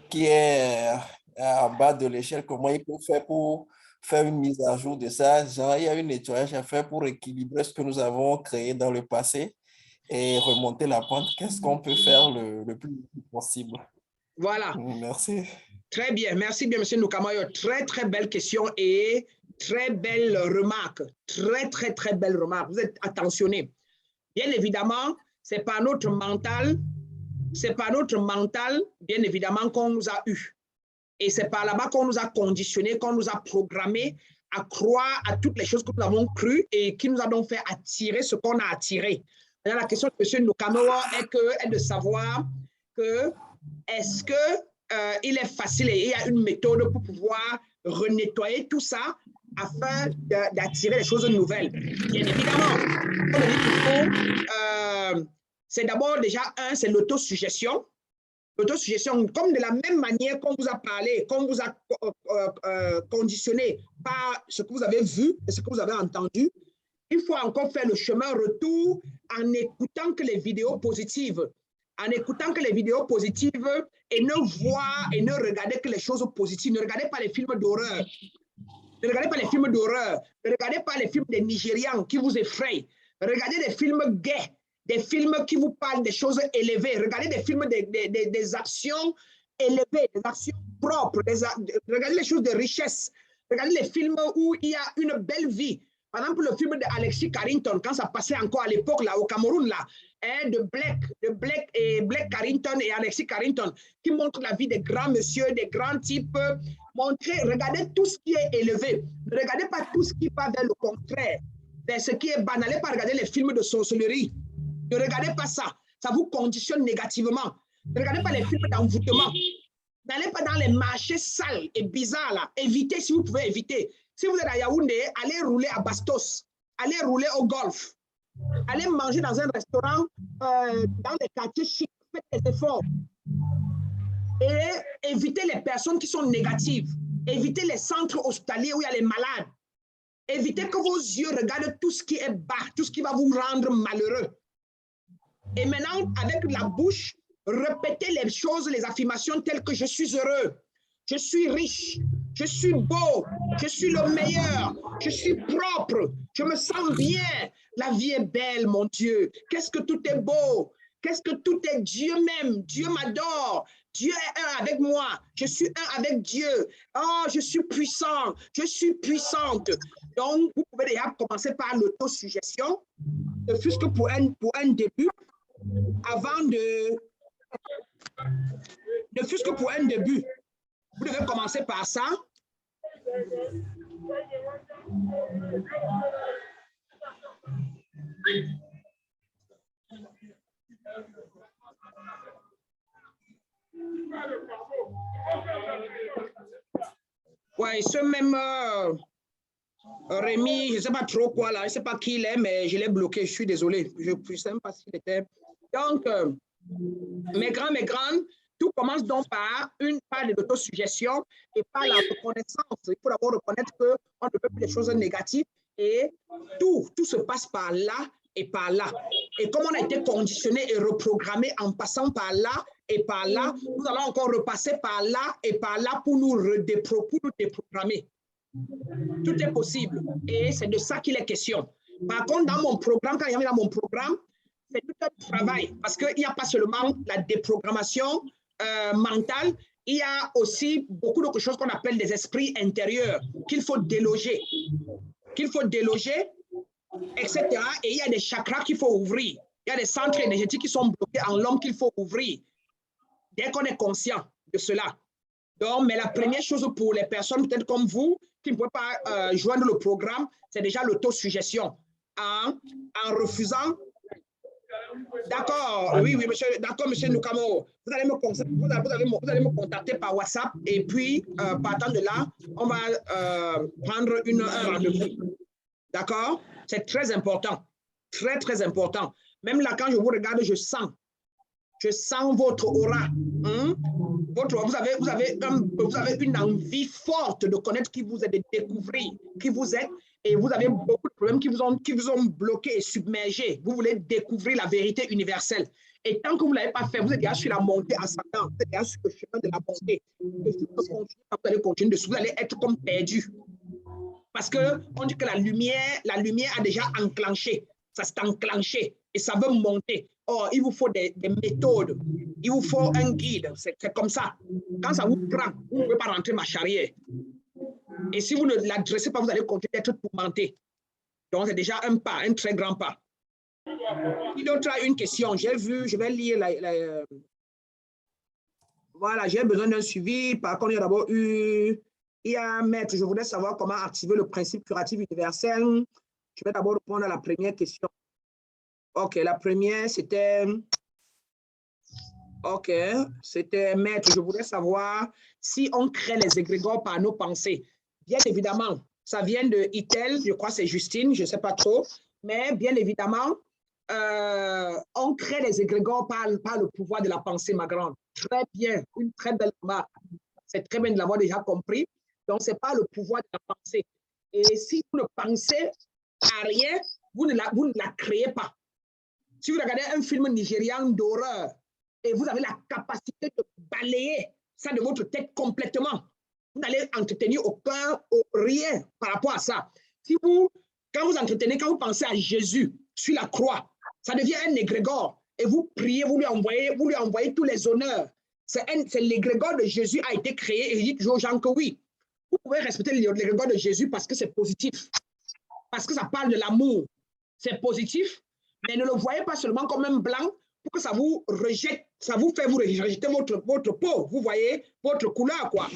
S3: qui est en bas de l'échelle, comment il peut faire pour faire une mise à jour de ça? Genre, il y a un nettoyage à faire pour équilibrer ce que nous avons créé dans le passé et remonter la pente. Qu'est-ce qu'on peut faire le plus vite possible?
S1: Voilà.
S3: Merci.
S1: Très bien. Merci bien, M. Nukamayo. Très, très belle question et très belle remarque. Très, très, très belle remarque. Vous êtes attentionné. Bien évidemment, c'est par notre mental, bien évidemment, qu'on nous a eu. Et c'est par là-bas qu'on nous a conditionné, qu'on nous a programmé à croire à toutes les choses que nous avons crues et qui nous a donc fait attirer ce qu'on a attiré. Maintenant, la question de M. Nukamawa est de savoir que est-ce qu'il est facile et il y a une méthode pour pouvoir renettoyer tout ça afin d'attirer les choses nouvelles. Bien évidemment, on dit qu'il faut, c'est d'abord déjà c'est l'autosuggestion. L'autosuggestion, comme de la même manière qu'on vous a parlé, qu'on vous a conditionné par ce que vous avez vu et ce que vous avez entendu, il faut encore faire le chemin retour en écoutant que les vidéos positives. En écoutant que les vidéos positives et ne voir et ne regarder que les choses positives. Ne regardez pas les films d'horreur. Ne regardez pas les films d'horreur. Ne regardez pas les films des Nigérians qui vous effrayent. Regardez des films gays, des films qui vous parlent des choses élevées. Regardez des films des actions élevées, des actions propres. Regardez les choses de richesse. Regardez les films où il y a une belle vie. Par exemple, le film d'Alexis Carrington, quand ça passait encore à l'époque là au Cameroun, là, de Black Carrington et Alexis Carrington, qui montrent la vie des grands messieurs, des grands types. Regardez tout ce qui est élevé. Ne regardez pas tout ce qui va vers le contraire, vers ce qui est banal. N'allez pas regarder les films de sorcellerie. Ne regardez pas ça. Ça vous conditionne négativement. Ne regardez pas les films d'envoûtement. N'allez pas dans les marchés sales et bizarres là. Évitez si vous pouvez éviter. Si vous êtes à Yaoundé, allez rouler à Bastos. Allez rouler au golf. Allez manger dans un restaurant dans les quartiers chics. Faites des efforts. Et évitez les personnes qui sont négatives. Évitez les centres hospitaliers où il y a les malades. Évitez que vos yeux regardent tout ce qui est bas, tout ce qui va vous rendre malheureux. Et maintenant, avec la bouche, répétez les choses, les affirmations telles que je suis heureux, je suis riche, je suis beau, je suis le meilleur, je suis propre, je me sens bien, la vie est belle, mon Dieu. Qu'est-ce que tout est beau, qu'est-ce que tout est Dieu même, Dieu m'adore, Dieu est un avec moi, je suis un avec Dieu. Oh, je suis puissant, je suis puissante. Donc, vous pouvez déjà commencer par l'autosuggestion, ne fût-ce que pour un début, avant de... Ne fût-ce que pour un début. Vous devez commencer par ça. Ouais, ce même Rémi, je ne sais pas trop quoi là, je ne sais pas qui il est, mais je l'ai bloqué, je suis désolé. Je ne sais même pas s'il était. Donc, mes grands, tout commence donc par une part de l'autosuggestion et par la reconnaissance. Il faut d'abord reconnaître qu'on ne peut plus des choses négatives et tout se passe par là et par là. Et comme on a été conditionné et reprogrammé en passant par là et par là, nous allons encore repasser par là et par là pour nous déprogrammer. Tout est possible et c'est de ça qu'il est question. Par contre, dans mon programme, quand il y avait dans mon programme, c'est tout un travail parce qu'il n'y a pas seulement la déprogrammation mentale, il y a aussi beaucoup de choses qu'on appelle des esprits intérieurs qu'il faut déloger, etc. Et il y a des chakras qu'il faut ouvrir. Il y a des centres énergétiques qui sont bloqués en l'homme qu'il faut ouvrir dès qu'on est conscient de cela. Donc, mais la première chose pour les personnes peut-être comme vous qui ne pouvez pas joindre le programme, c'est déjà l'autosuggestion en refusant. D'accord, oui, monsieur, d'accord, monsieur Nukamo. Vous allez me contacter par WhatsApp et puis, partant de là, on va prendre un rendez-vous. D'accord? C'est très important. Très, très important. Même là, quand je vous regarde, je sens Je sens votre aura. Hein? Vous avez une envie forte de connaître qui vous êtes, de découvrir qui vous êtes. Et vous avez beaucoup de problèmes qui vous ont bloqué et submergé. Vous voulez découvrir la vérité universelle. Et tant que vous ne l'avez pas fait, vous êtes déjà sur la montée ascendante. Vous êtes déjà sur le chemin de la montée. Et si vous allez continuer dessus, vous allez être comme perdu. Parce qu'on dit que la lumière a déjà enclenché. Ça s'est enclenché et ça veut monter. Or, il vous faut des méthodes. Il vous faut un guide. C'est comme ça. Quand ça vous prend, vous ne pouvez pas rentrer marche arrière. Et si vous ne l'adressez pas, vous allez continuer d'être tourmenté. Donc, c'est déjà un pas, un très grand pas. Si d'autres a une question, j'ai vu, je vais lire voilà, j'ai besoin d'un suivi. Par contre, il y a d'abord eu... Il y a un maître, je voudrais savoir comment activer le principe curatif universel. Je vais d'abord répondre à la première question. OK, la première, c'était... OK, c'était maître, je voudrais savoir si on crée les égrégores par nos pensées. Bien évidemment, ça vient de Itel, je crois que c'est Justine, je ne sais pas trop, mais bien évidemment, on crée les égrégores par le pouvoir de la pensée, ma grande. Très bien, une très belle remarque. C'est très bien de l'avoir déjà compris. Donc, ce n'est pas le pouvoir de la pensée. Et si vous ne pensez à rien, vous ne la créez pas. Si vous regardez un film nigérian d'horreur et vous avez la capacité de balayer ça de votre tête complètement, vous n'allez entretenir rien par rapport à ça. Si vous, quand vous pensez à Jésus sur la croix, ça devient un égrégore et vous priez, vous lui envoyez tous les honneurs. C'est l'égrégore de Jésus a été créé et dites aux gens que oui, vous pouvez respecter l'égrégore de Jésus parce que c'est positif, parce que ça parle de l'amour. C'est positif, mais ne le voyez pas seulement comme un blanc pour que ça vous rejette, ça vous fait vous rejeter votre peau, vous voyez, votre couleur, quoi.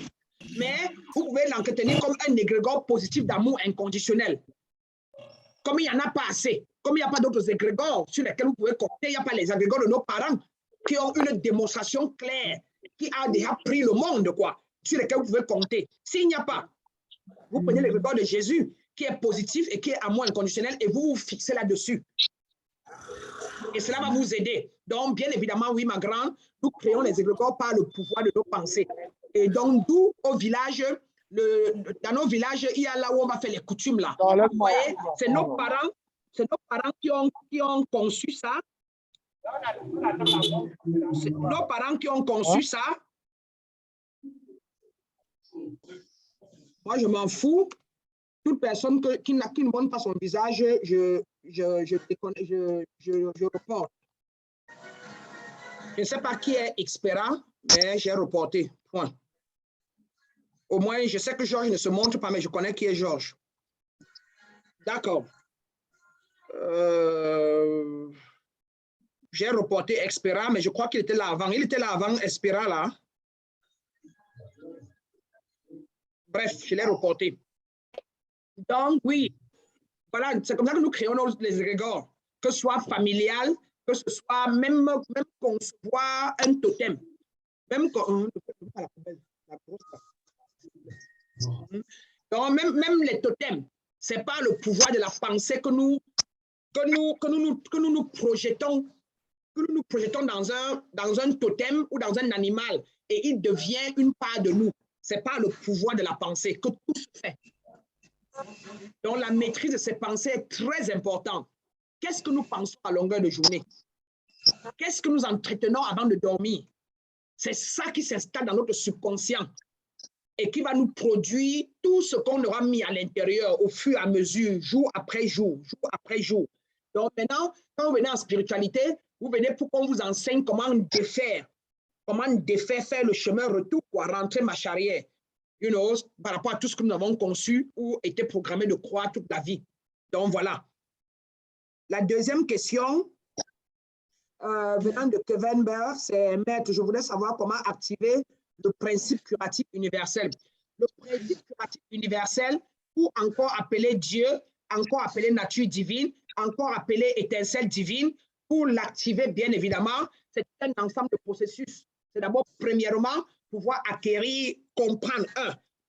S1: Mais vous pouvez l'entretenir comme un égrégore positif d'amour inconditionnel. Comme il n'y en a pas assez, comme il n'y a pas d'autres égrégores sur lesquels vous pouvez compter, il n'y a pas les égrégores de nos parents qui ont une démonstration claire, qui a déjà pris le monde, quoi, sur lesquels vous pouvez compter. S'il n'y a pas, vous prenez l'égrégore de Jésus, qui est positif et qui est amour inconditionnel, et vous vous fixez là-dessus. Et cela va vous aider. Donc, bien évidemment, oui, ma grande, nous créons les égrégores par le pouvoir de nos pensées. Et donc, d'où au village, dans nos villages, il y a là où on va faire les coutumes, là. Vous voyez, c'est nos parents qui ont conçu ça. C'est nos parents qui ont conçu ça. Moi, je m'en fous. Toute personne qui ne montre pas son visage, je reporte. Je ne sais pas qui est Expera, mais j'ai reporté. Point. Au moins, je sais que Georges ne se montre pas, mais je connais qui est Georges. D'accord. J'ai reporté Expera, mais je crois qu'il était là avant. Il était là avant Expera, là. Bref, je l'ai reporté. Donc, oui, voilà, c'est comme ça que nous créons les égrégores, que ce soit familial, que ce soit même concevoir un totem. Même les totems, ce n'est pas le pouvoir de la pensée que nous projetons dans un totem ou dans un animal et il devient une part de nous. Ce n'est pas le pouvoir de la pensée que tout se fait. Donc, la maîtrise de ces pensées est très importante. Qu'est-ce que nous pensons à longueur de journée? Qu'est-ce que nous entretenons avant de dormir? C'est ça qui s'installe dans notre subconscient et qui va nous produire tout ce qu'on aura mis à l'intérieur au fur et à mesure, jour après jour, jour après jour. Donc maintenant, quand vous venez en spiritualité, vous venez pour qu'on vous enseigne comment défaire, faire le chemin retour pour rentrer ma charrière. You know, par rapport à tout ce que nous avons conçu ou été programmé de croire toute la vie. Donc, voilà. La deuxième question, venant de Kevin Berg, c'est « Maître, je voulais savoir comment activer le principe curatif universel. » Le principe curatif universel, ou encore appelé Dieu, encore appelé nature divine, encore appelé étincelle divine, pour l'activer, bien évidemment, c'est un ensemble de processus. C'est d'abord, premièrement, pouvoir acquérir, comprendre,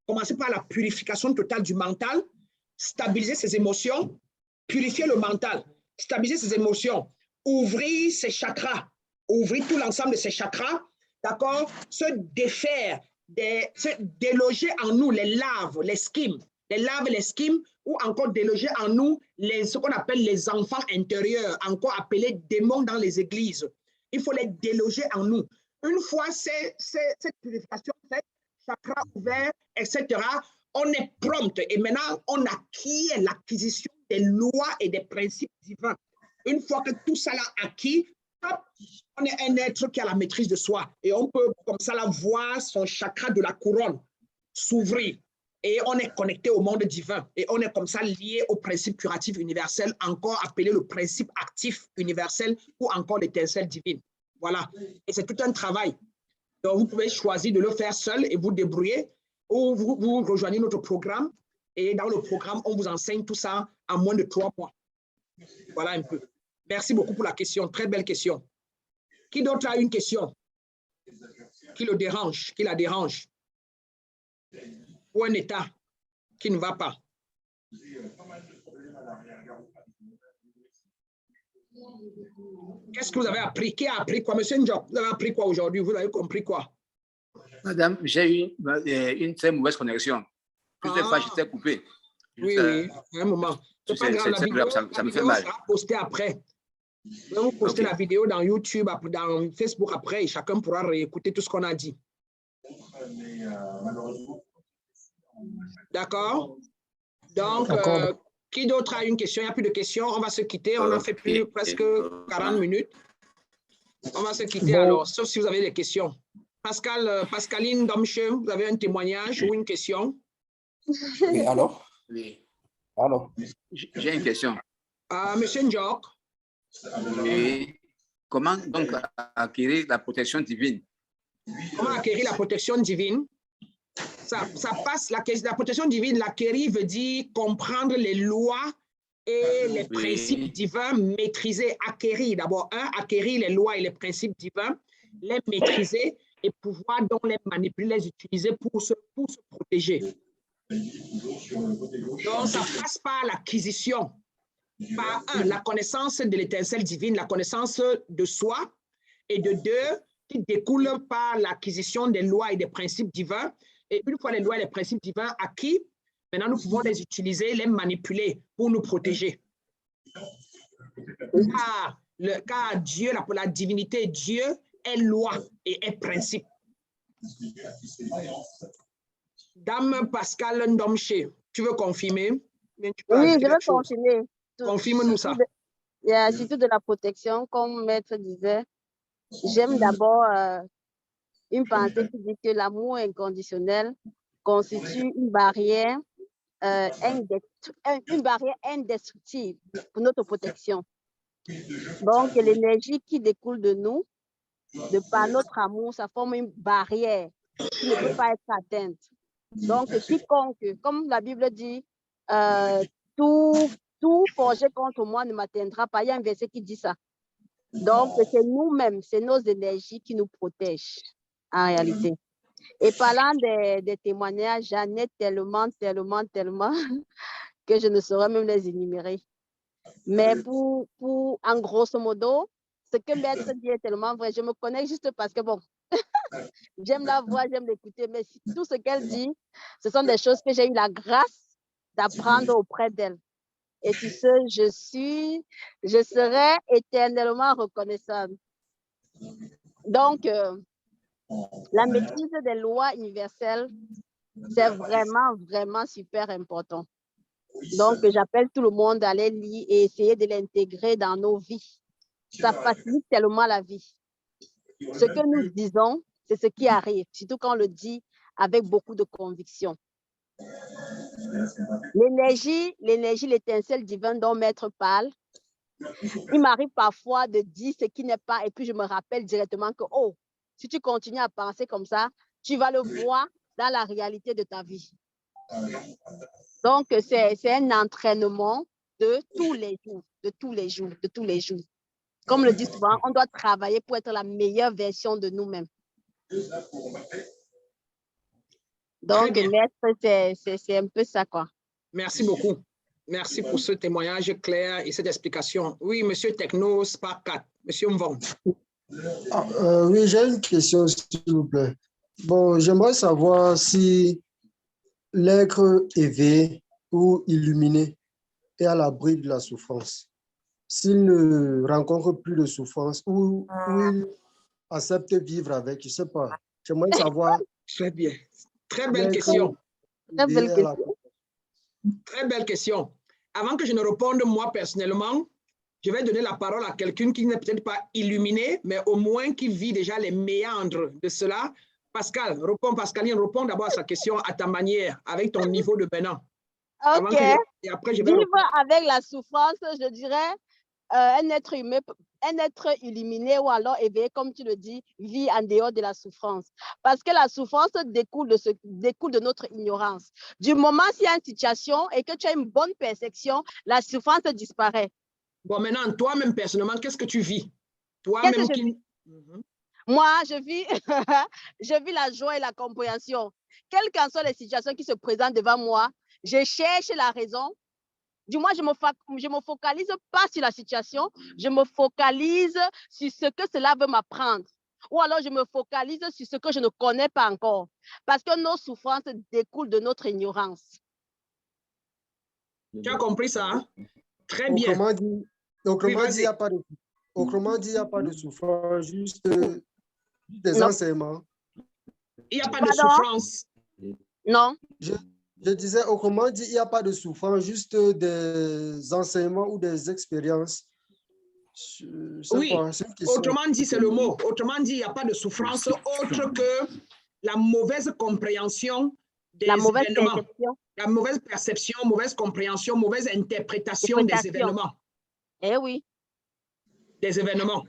S1: commencer par la purification totale du mental, stabiliser ses émotions, purifier le mental, stabiliser ses émotions, ouvrir ses chakras, ouvrir tout l'ensemble de ces chakras, d'accord, se défaire, se déloger en nous les larves, les schimes, ou encore déloger en nous ce qu'on appelle les enfants intérieurs, encore appelés démons dans les églises. Il faut les déloger en nous. Une fois cette purification faite, chakra ouvert, etc., on est prompt et maintenant on acquiert l'acquisition des lois et des principes divins. Une fois que tout ça l'a acquis, on est un être qui a la maîtrise de soi et on peut comme ça là voir son chakra de la couronne s'ouvrir et on est connecté au monde divin et on est comme ça lié au principe curatif universel, encore appelé le principe actif universel ou encore l'étincelle divine. Voilà, et c'est tout un travail. Donc vous pouvez choisir de le faire seul et vous débrouiller ou vous rejoignez notre programme et dans le programme on vous enseigne tout ça en moins de 3 mois. Voilà un peu. Merci beaucoup pour la question, très belle question. Qui d'autre a une question? Qui le dérange, qui la dérange? Ou un état qui ne va pas? Qu'est-ce que vous avez appris? Qui a appris quoi? Monsieur Njok, vous avez appris quoi aujourd'hui? Vous avez compris quoi?
S7: Madame, j'ai eu une très mauvaise connexion. Plusieurs fois, j'étais coupé.
S1: Oui, oui, un moment. C'est pas grave, la vidéo,
S7: ça me fait mal.
S1: Sera postée après. Vous postez la vidéo dans YouTube, dans Facebook après, et chacun pourra réécouter tout ce qu'on a dit. D'accord? Donc, qui d'autre a une question? Il n'y a plus de questions. On va se quitter. On a fait plus presque 40 minutes. On va se quitter alors, sauf si vous avez des questions. Pascaline Domche, vous avez un témoignage ou une question?
S3: Oui, alors?
S7: Oui.
S3: Alors?
S7: J'ai une question.
S1: Monsieur Njok.
S7: Oui. Comment donc acquérir la protection divine?
S1: Comment acquérir la protection divine? Ça passe, la protection divine, l'acquérir veut dire comprendre les lois et les principes divins, maîtriser, acquérir. D'abord, acquérir les lois et les principes divins, les maîtriser et pouvoir donc les manipuler, les utiliser pour se protéger. Donc, ça passe par l'acquisition, par la connaissance de l'étincelle divine, la connaissance de soi, et de 2, qui découle par l'acquisition des lois et des principes divins. Et une fois les lois et les principes divins acquis, maintenant nous pouvons les utiliser, les manipuler pour nous protéger. Car Dieu, la divinité, Dieu est loi et est principe. Dame Pascal Ndomche, tu veux confirmer?
S4: Oui, je veux confirmer.
S1: Confirme-nous ça.
S4: Il y a surtout de la protection, comme Maître disait. J'aime d'abord une pensée qui dit que l'amour inconditionnel constitue une barrière indestructible pour notre protection. Donc, l'énergie qui découle de nous, de par notre amour, ça forme une barrière qui ne peut pas être atteinte. Donc, quiconque, comme la Bible dit, tout forgé contre moi ne m'atteindra pas. Il y a un verset qui dit ça. Donc, c'est nous-mêmes, c'est nos énergies qui nous protègent en réalité. Et parlant des témoignages, j'en ai tellement que je ne saurais même les énumérer. Mais en grosso modo, ce que Maître dit est tellement vrai. Je me connais juste parce que, bon, j'aime la voix, j'aime l'écouter, mais tout ce qu'elle dit, ce sont des choses que j'ai eu la grâce d'apprendre auprès d'elle. Et sur ce, je serai éternellement reconnaissante. Donc, la maîtrise des lois universelles, c'est vraiment, vraiment super important. Donc, j'appelle tout le monde à les lire et essayer de l'intégrer dans nos vies. Ça facilite tellement la vie. Ce que nous disons, c'est ce qui arrive, surtout quand on le dit avec beaucoup de conviction. L'énergie, l'étincelle divine dont Maître parle, il m'arrive parfois de dire ce qui n'est pas et puis je me rappelle directement que, oh, si tu continues à penser comme ça, tu vas le voir dans la réalité de ta vie. Donc, c'est un entraînement de tous les jours. Comme le dit souvent, on doit travailler pour être la meilleure version de nous-mêmes. Donc, Maître, c'est un peu ça, quoi.
S1: Merci beaucoup. Merci pour ce témoignage clair et cette explication. Oui, Monsieur Techno, Spark 4, Monsieur Mvon.
S6: Oui, j'ai une question, s'il vous plaît. Bon, j'aimerais savoir si l'être éveillé ou illuminé est à l'abri de la souffrance. S'il ne rencontre plus de souffrance ou il accepte vivre avec, je ne sais pas. J'aimerais savoir
S1: Très bien. Très belle
S6: l'être
S1: question.
S4: Très belle
S6: éveillé à la
S4: question.
S1: Très belle question. Avant que je ne réponde moi personnellement, je vais donner la parole à quelqu'un qui n'est peut-être pas illuminé, mais au moins qui vit déjà les méandres de cela. Pascaline, réponds d'abord à sa question à ta manière, avec ton niveau de maintenant.
S4: Ok.
S1: Et après, je vais
S4: Vivre
S1: répondre.
S4: avec la souffrance, je dirais, un être humain, un être illuminé ou alors éveillé, comme tu le dis, vit en dehors de la souffrance. Parce que la souffrance découle de notre ignorance. Du moment s'il y a une situation et que tu as une bonne perception, la souffrance disparaît.
S1: Bon, maintenant, toi-même, personnellement, qu'est-ce que tu vis?
S4: Qu'est-ce
S1: Toi-même
S4: que je vis? Moi, je vis, je vis la joie et la compréhension. Quelles qu'en soient les situations qui se présentent devant moi, je cherche la raison. Du moins, je me focalise pas sur la situation, je me focalise sur ce que cela veut m'apprendre. Ou alors, je me focalise sur ce que je ne connais pas encore. Parce que nos souffrances découlent de notre ignorance.
S1: Tu as compris ça? Hein? Très bien.
S6: Autrement dit, il n'y a pas de, autrement dit, il n'y a pas de souffrance, juste des enseignements.
S1: Il n'y a pas de souffrance.
S4: Non.
S6: Je disais, autrement dit, il n'y a pas de souffrance, juste des enseignements ou des expériences.
S1: Oui, autrement dit, c'est le mot. Autrement dit, il n'y a pas de souffrance autre que la mauvaise compréhension des événements. La mauvaise perception, mauvaise compréhension, mauvaise interprétation des événements.
S4: Eh oui.
S1: Des événements.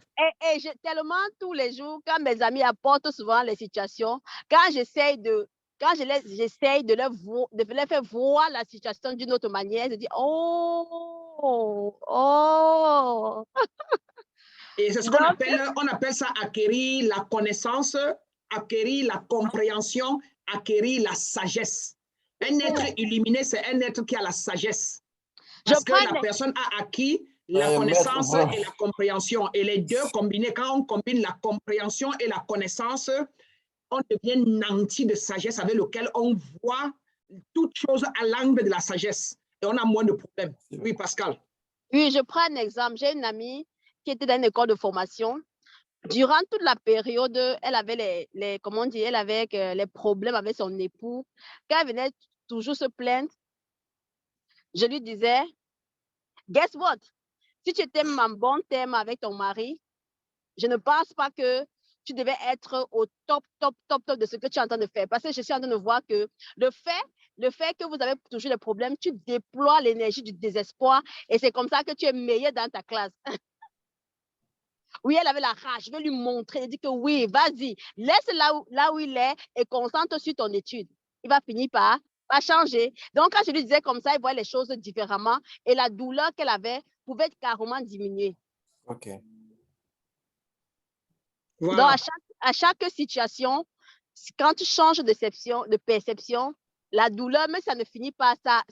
S4: Et tellement tous les jours, quand mes amis apportent souvent les situations, quand j'essaie de leur faire voir la situation d'une autre manière, je dis oh.
S1: Et c'est ce qu'on appelle ça acquérir la connaissance, acquérir la compréhension, acquérir la sagesse. Un être illuminé, c'est un être qui a la sagesse. Parce que la personne a acquis la connaissance et la compréhension. Et les deux combinés, quand on combine la compréhension et la connaissance, on devient nanti de sagesse avec lequel on voit toute chose à l'angle de la sagesse. Et on a moins de problèmes. Oui, Pascal.
S4: Oui, je prends un exemple. J'ai une amie qui était dans une école de formation. Durant toute la période, elle avait elle avait les problèmes avec son époux. Quand elle venait toujours se plaindre, je lui disais, guess what? Si tu étais en bon terme avec ton mari, je ne pense pas que tu devais être au top de ce que tu es en train de faire. Parce que je suis en train de voir que le fait que vous avez toujours des problèmes, tu déploies l'énergie du désespoir et c'est comme ça que tu es meilleur dans ta classe. Oui, elle avait la rage. Je vais lui montrer. Elle dit que oui, vas-y, laisse là où il est et concentre sur ton étude. Il va finir par changer. Donc, quand je lui disais comme ça, il voyait les choses différemment et la douleur qu'elle avait pouvait carrément diminuer.
S3: OK.
S1: Voilà.
S4: Donc, à chaque situation, quand tu changes de perception, la douleur, mais ça ne finit pas, ça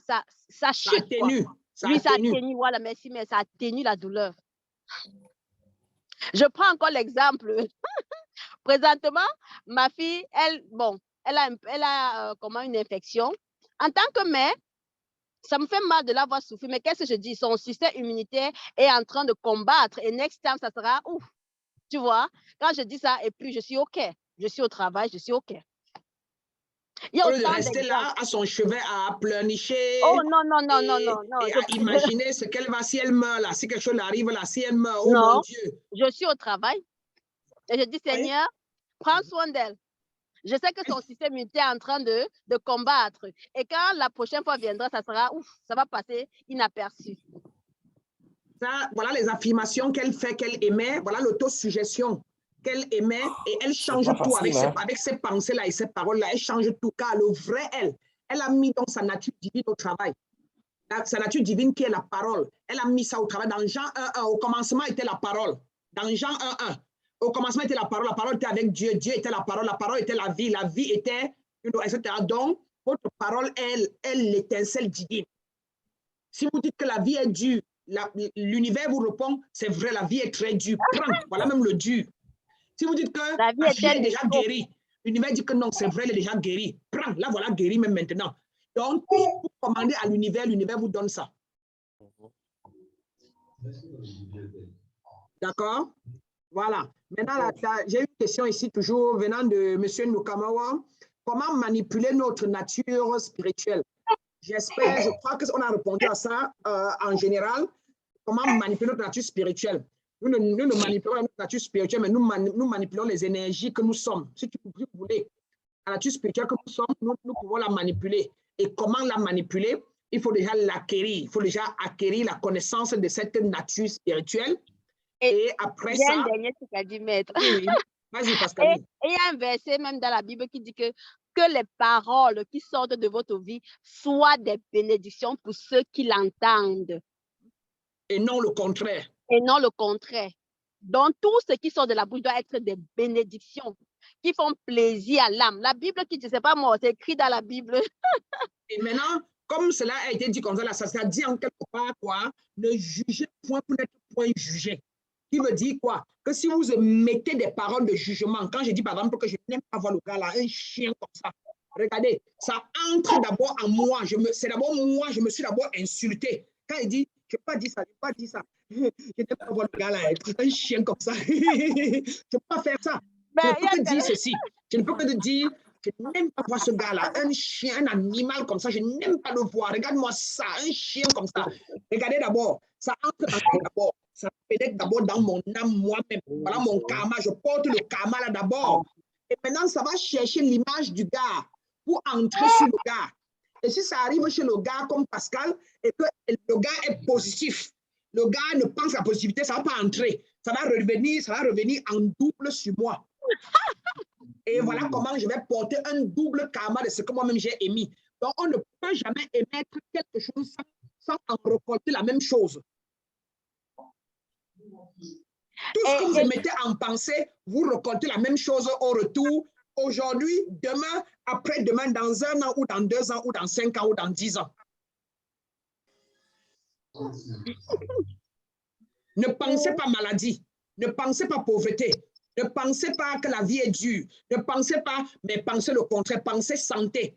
S4: chute.
S1: Ça atténue.
S4: Oui, ça atténue. Voilà, merci, mais ça atténue la douleur. Je prends encore l'exemple. Présentement, ma fille, elle a comment une infection. En tant que mère, ça me fait mal de la voir souffrir, mais qu'est-ce que je dis? Son système immunitaire est en train de combattre et next time, ça sera ouf. Tu vois? Quand je dis ça, et puis je suis OK. Je suis au travail, je suis OK.
S1: Il y a au lieu de rester là à son chevet à pleurnicher.
S4: Oh non.
S1: Et à imaginer ce qu'elle va si elle meurt là, si quelque chose arrive là, si elle meurt, oh
S4: non,
S1: mon Dieu.
S4: Je suis au travail et je dis, Seigneur, prends soin d'elle. Je sais que son système immunitaire est en train de combattre. Et quand la prochaine fois viendra, ça sera ouf, ça va passer inaperçu.
S1: Ça, voilà les affirmations qu'elle fait, qu'elle émet, voilà l'autosuggestion qu'elle émet et elle change tout facile, avec ses pensées-là et ses paroles-là, elle change tout car le vrai elle a mis donc sa nature divine au travail. Sa nature divine qui est la parole. Elle a mis ça au travail. Dans Jean 1.1, au commencement était la parole. Dans Jean 1.1, au commencement était la parole était avec Dieu, Dieu était la parole était la vie était, etc. Donc, votre parole est l'étincelle divine. Si vous dites que la vie est dure, l'univers vous répond, c'est vrai, la vie est très dure. Prends, voilà même le dur. Si vous dites que
S4: La vie
S1: la fille
S4: est
S1: est déjà guérie, l'univers dit que non, c'est vrai, elle est déjà guérie. Prends, la voilà guérie même maintenant. Donc, tout ce que vous commandez à l'univers vous donne ça. D'accord? Voilà. Maintenant, j'ai une question ici, toujours venant de M. Nukamawa. Comment manipuler notre nature spirituelle? J'espère, je crois qu'on a répondu à ça en général. Comment manipuler notre nature spirituelle? Nous ne manipulons pas notre nature spirituelle, mais nous manipulons les énergies que nous sommes. Si vous voulez, la nature spirituelle que nous sommes, nous pouvons la manipuler. Et comment la manipuler? Il faut déjà l'acquérir. Il faut déjà acquérir la connaissance de cette nature spirituelle. Et après ça...
S4: J'ai un dernier truc à dire, maître.
S1: Oui. Vas-y, Pascal.
S4: Et il y a un verset même dans la Bible qui dit que les paroles qui sortent de votre vie soient des bénédictions pour ceux qui l'entendent.
S1: Et non le contraire.
S4: Et non le contraire. Donc, tout ce qui sort de la bouche doit être des bénédictions qui font plaisir à l'âme. La Bible qui dit, c'est pas moi, c'est écrit dans la Bible.
S1: Et maintenant, comme cela a été dit comme ça, là, ça dit en quelque part quoi? Ne jugez point pour n'être point jugé. Qui veut dire quoi? Que si vous mettez des paroles de jugement, quand je dis par exemple que je n'aime pas voir le gars là, un chien comme ça, regardez, ça entre d'abord en moi. C'est d'abord moi, je me suis d'abord insulté. Quand il dit, je n'ai pas dit ça, je n'ai pas dit ça. Je n'aime pas voir le gars là, être un chien comme ça. Je ne peux pas faire ça. Je ne peux que dire ceci. Je ne peux que te dire, je n'aime pas voir ce gars-là, un chien, un animal comme ça, je n'aime pas le voir. Regarde-moi ça, un chien comme ça. Regardez d'abord, ça entre en moi d'abord. Ça pénètre d'abord dans mon âme moi-même. Voilà mon karma, je porte le karma là d'abord. Et maintenant, ça va chercher l'image du gars pour entrer sur le gars. Et si ça arrive chez le gars comme Pascal, et que le gars est positif, le gars ne pense à la positivité, ça ne va pas entrer. Ça va revenir en double sur moi. Et voilà comment je vais porter un double karma de ce que moi-même j'ai émis. Donc, on ne peut jamais émettre quelque chose sans en récolter la même chose. Tout ce que vous émettez en pensée, vous récoltez la même chose au retour. Aujourd'hui, demain, après-demain, dans 1 an ou dans 2 ans ou dans 5 ans ou dans 10 ans. Ne pensez pas maladie, ne pensez pas pauvreté, ne pensez pas que la vie est dure, ne pensez pas, mais pensez le contraire, pensez santé,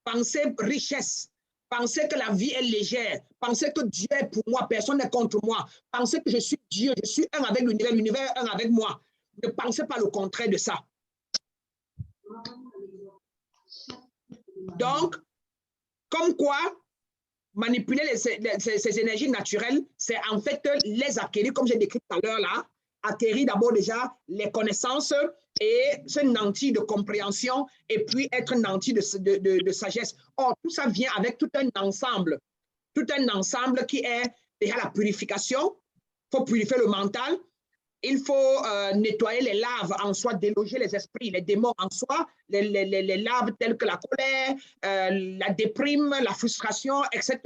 S1: pensez richesse, pensez que la vie est légère, pensez que Dieu est pour moi, personne n'est contre moi, pensez que je suis Dieu, je suis un avec l'univers, l'univers est un avec moi. Ne pensez pas le contraire de ça. Donc, comme quoi, manipuler ces énergies naturelles, c'est en fait les acquérir, comme j'ai décrit tout à l'heure là, acquérir d'abord déjà les connaissances et ce nanti de compréhension et puis être nanti de sagesse. Or, tout ça vient avec tout un ensemble qui est déjà la purification. Il faut purifier le mental. Il faut nettoyer les larves en soi, déloger les esprits, les démons en soi, les larves telles que la colère, la déprime, la frustration, etc.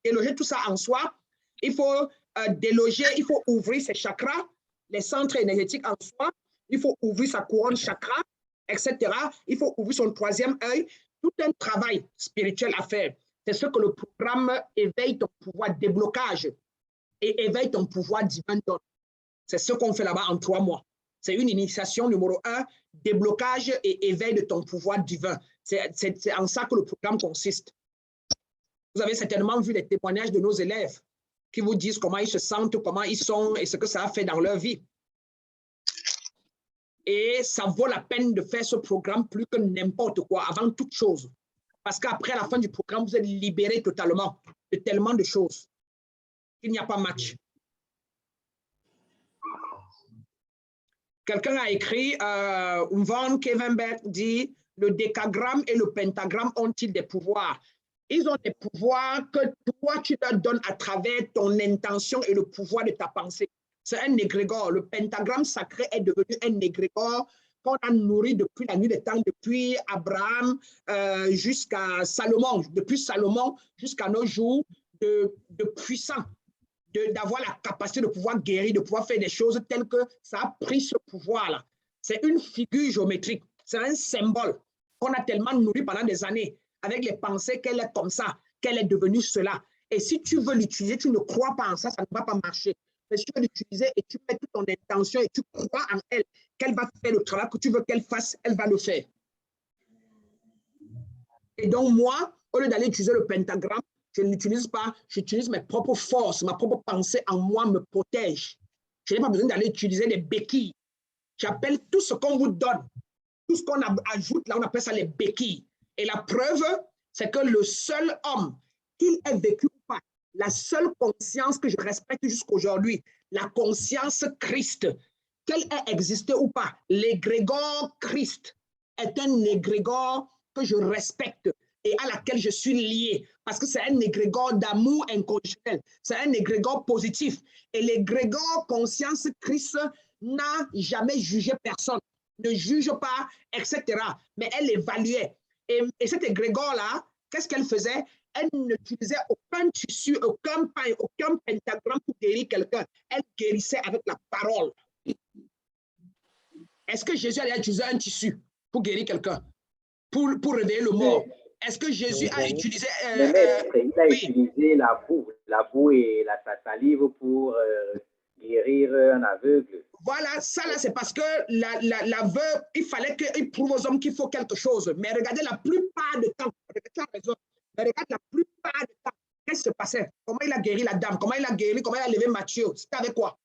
S1: Déloger tout ça en soi. Il faut déloger, il faut ouvrir ses chakras, les centres énergétiques en soi. Il faut ouvrir sa couronne chakra, etc. Il faut ouvrir son troisième œil. Tout un travail spirituel à faire. C'est ce que le programme éveille ton pouvoir déblocage et éveille ton pouvoir divin donne. C'est ce qu'on fait là-bas en 3 mois. C'est une initiation numéro 1, déblocage et éveil de ton pouvoir divin. C'est en ça que le programme consiste. Vous avez certainement vu les témoignages de nos élèves qui vous disent comment ils se sentent, comment ils sont et ce que ça a fait dans leur vie. Et ça vaut la peine de faire ce programme plus que n'importe quoi, avant toute chose. Parce qu'après la fin du programme, vous êtes libéré totalement de tellement de choses. Il n'y a pas match. Quelqu'un a écrit, Von Kevenberg dit, le décagramme et le pentagramme ont-ils des pouvoirs? Ils ont des pouvoirs que toi, tu leur donnes à travers ton intention et le pouvoir de ta pensée. C'est un égrégore. Le pentagramme sacré est devenu un égrégore qu'on a nourri depuis la nuit des temps, depuis Abraham jusqu'à Salomon, depuis Salomon jusqu'à nos jours, de puissants. D'avoir la capacité de pouvoir guérir, de pouvoir faire des choses telles que ça a pris ce pouvoir-là. C'est une figure géométrique, c'est un symbole qu'on a tellement nourri pendant des années, avec les pensées qu'elle est comme ça, qu'elle est devenue cela. Et si tu veux l'utiliser, tu ne crois pas en ça, ça ne va pas marcher. mais si tu veux l'utiliser et tu mets toute ton intention et tu crois en elle, qu'elle va faire le travail que tu veux qu'elle fasse, elle va le faire. Et donc, moi, au lieu d'aller utiliser le pentagramme, je ne l'utilise pas, j'utilise mes propres forces, ma propre pensée en moi me protège. Je n'ai pas besoin d'aller utiliser les béquilles. J'appelle tout ce qu'on vous donne, tout ce qu'on ajoute, là, on appelle ça les béquilles. Et la preuve, c'est que le seul homme, qu'il ait vécu ou pas, la seule conscience que je respecte jusqu'aujourd'hui, la conscience Christ, qu'elle ait existé ou pas, l'égrégore Christ est un égrégore que je respecte et à laquelle je suis lié, parce que c'est un égrégore d'amour inconditionnel, c'est un égrégore positif. Et l'égrégore conscience Christ n'a jamais jugé personne, ne juge pas, etc. Mais elle évaluait. Et cet égrégore-là, qu'est-ce qu'elle faisait? Elle n'utilisait aucun tissu, aucun pain, aucun pentagramme pour guérir quelqu'un. Elle guérissait avec la parole. Est-ce que Jésus a utilisé un tissu pour guérir quelqu'un, pour réveiller le mort? Est-ce que Jésus a utilisé...
S2: il a utilisé la boue et la salive pour guérir un aveugle.
S1: Voilà, ça là, c'est parce que l'aveugle, il fallait qu'il prouve aux hommes qu'il faut quelque chose. Mais regardez, la plupart du temps, tu as raison, mais regarde la plupart du temps, qu'est-ce qui se passait? Comment il a guéri la dame? Comment il a guéri? Comment il a levé Matthieu? C'était avec quoi?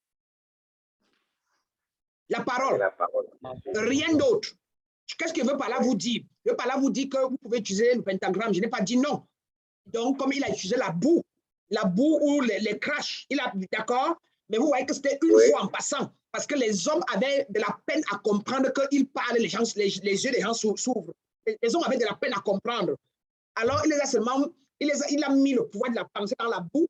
S1: La parole.
S2: La parole.
S1: Rien d'autre. Qu'est-ce qu'il veut par là vous dire? Il veut par là vous dire que vous pouvez utiliser le pentagramme. Je n'ai pas dit non. Donc, comme il a utilisé la boue ou les crashs, il a, d'accord? Mais vous voyez que c'était une fois en passant, parce que les hommes avaient de la peine à comprendre qu'il parle, les yeux des gens s'ouvrent. Les hommes avaient de la peine à comprendre. Alors, il les a seulement, il a mis le pouvoir de la pensée dans la boue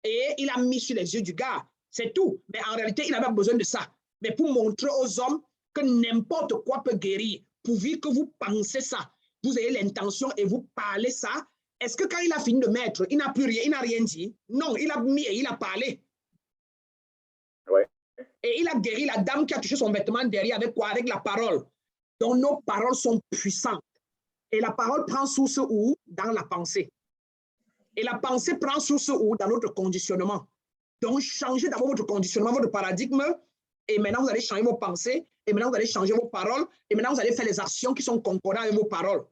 S1: et il a mis sur les yeux du gars. C'est tout. Mais en réalité, il n'avait besoin de ça. Mais pour montrer aux hommes que n'importe quoi peut guérir, pourvu que vous pensez ça, vous ayez l'intention et vous parlez ça, est-ce que quand il a fini de mettre, il n'a plus rien, il n'a rien dit? Non, il a mis et il a parlé.
S2: Ouais.
S1: Et il a guéri la dame qui a touché son vêtement derrière avec quoi? Avec la parole. Donc nos paroles sont puissantes. Et la parole prend source où? Dans la pensée. Et la pensée prend source où? Dans notre conditionnement. Donc changez d'abord votre conditionnement, votre paradigme, et maintenant vous allez changer vos pensées, et maintenant vous allez changer vos paroles, et maintenant vous allez faire les actions qui sont concordantes avec vos paroles.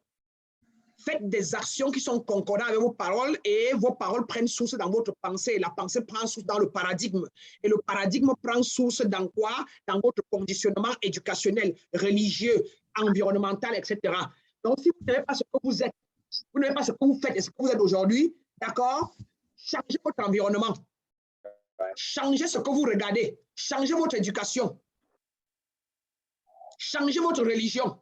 S1: Faites des actions qui sont concordantes avec vos paroles et vos paroles prennent source dans votre pensée. La pensée prend source dans le paradigme. Et le paradigme prend source dans quoi? Dans votre conditionnement éducationnel, religieux, environnemental, etc. Donc, si vous n'avez pas ce que vous êtes, vous n'avez pas ce que vous faites et ce que vous êtes aujourd'hui, d'accord? Changez votre environnement. Changez ce que vous regardez. Changez votre éducation. Changez votre religion.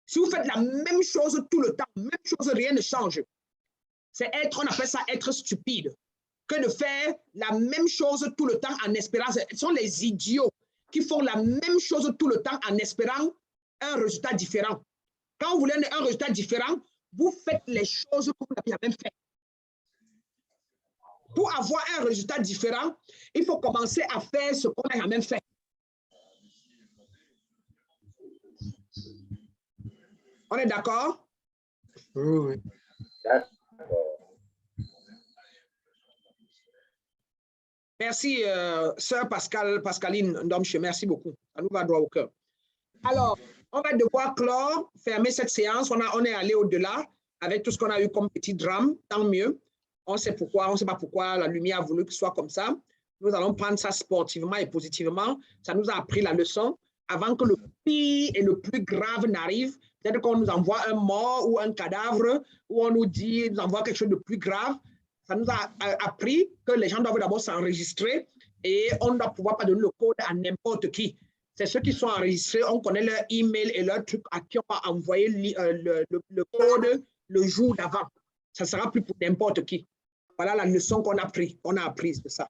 S1: Si vous faites la même chose tout le temps, même chose, rien ne change. C'est être, on appelle ça être stupide, que de faire la même chose tout le temps en espérant. Ce sont les idiots qui font la même chose tout le temps en espérant un résultat différent. Quand vous voulez un résultat différent, vous faites les choses que vous n'avez jamais fait. Pour avoir un résultat différent, il faut commencer à faire ce qu'on n'a jamais fait. On est d'accord?
S6: Oui.
S1: Merci, sœur Pascaline Ndomche, merci beaucoup. Ça nous va droit au cœur. Alors, on va devoir clore, fermer cette séance. On est allé au-delà avec tout ce qu'on a eu comme petit drame, tant mieux. On sait pourquoi, on ne sait pas pourquoi la lumière a voulu que ce soit comme ça. Nous allons prendre ça sportivement et positivement. Ça nous a appris la leçon. Avant que le pire et le plus grave n'arrive, peut-être qu'on nous envoie un mort ou un cadavre, ou on nous dit, nous envoie quelque chose de plus grave. Ça nous a appris que les gens doivent d'abord s'enregistrer et on ne doit pouvoir pas donner le code à n'importe qui. C'est ceux qui sont enregistrés, on connaît leur email et leur truc à qui on va envoyer le code le jour d'avant. Ça ne sera plus pour n'importe qui. Voilà la leçon qu'on a apprise de ça.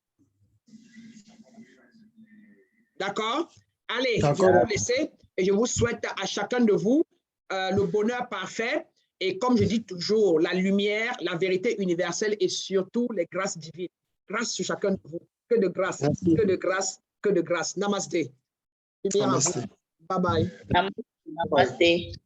S1: D'accord? Allez, je vais vous laisser et je vous souhaite à chacun de vous le bonheur parfait. Et comme je dis toujours, la lumière, la vérité universelle et surtout les grâces divines. Grâce sur chacun de vous. Que de grâce, que de grâce, que de grâce. Namaste.
S6: Namaste.
S1: Bye bye.
S5: Namaste.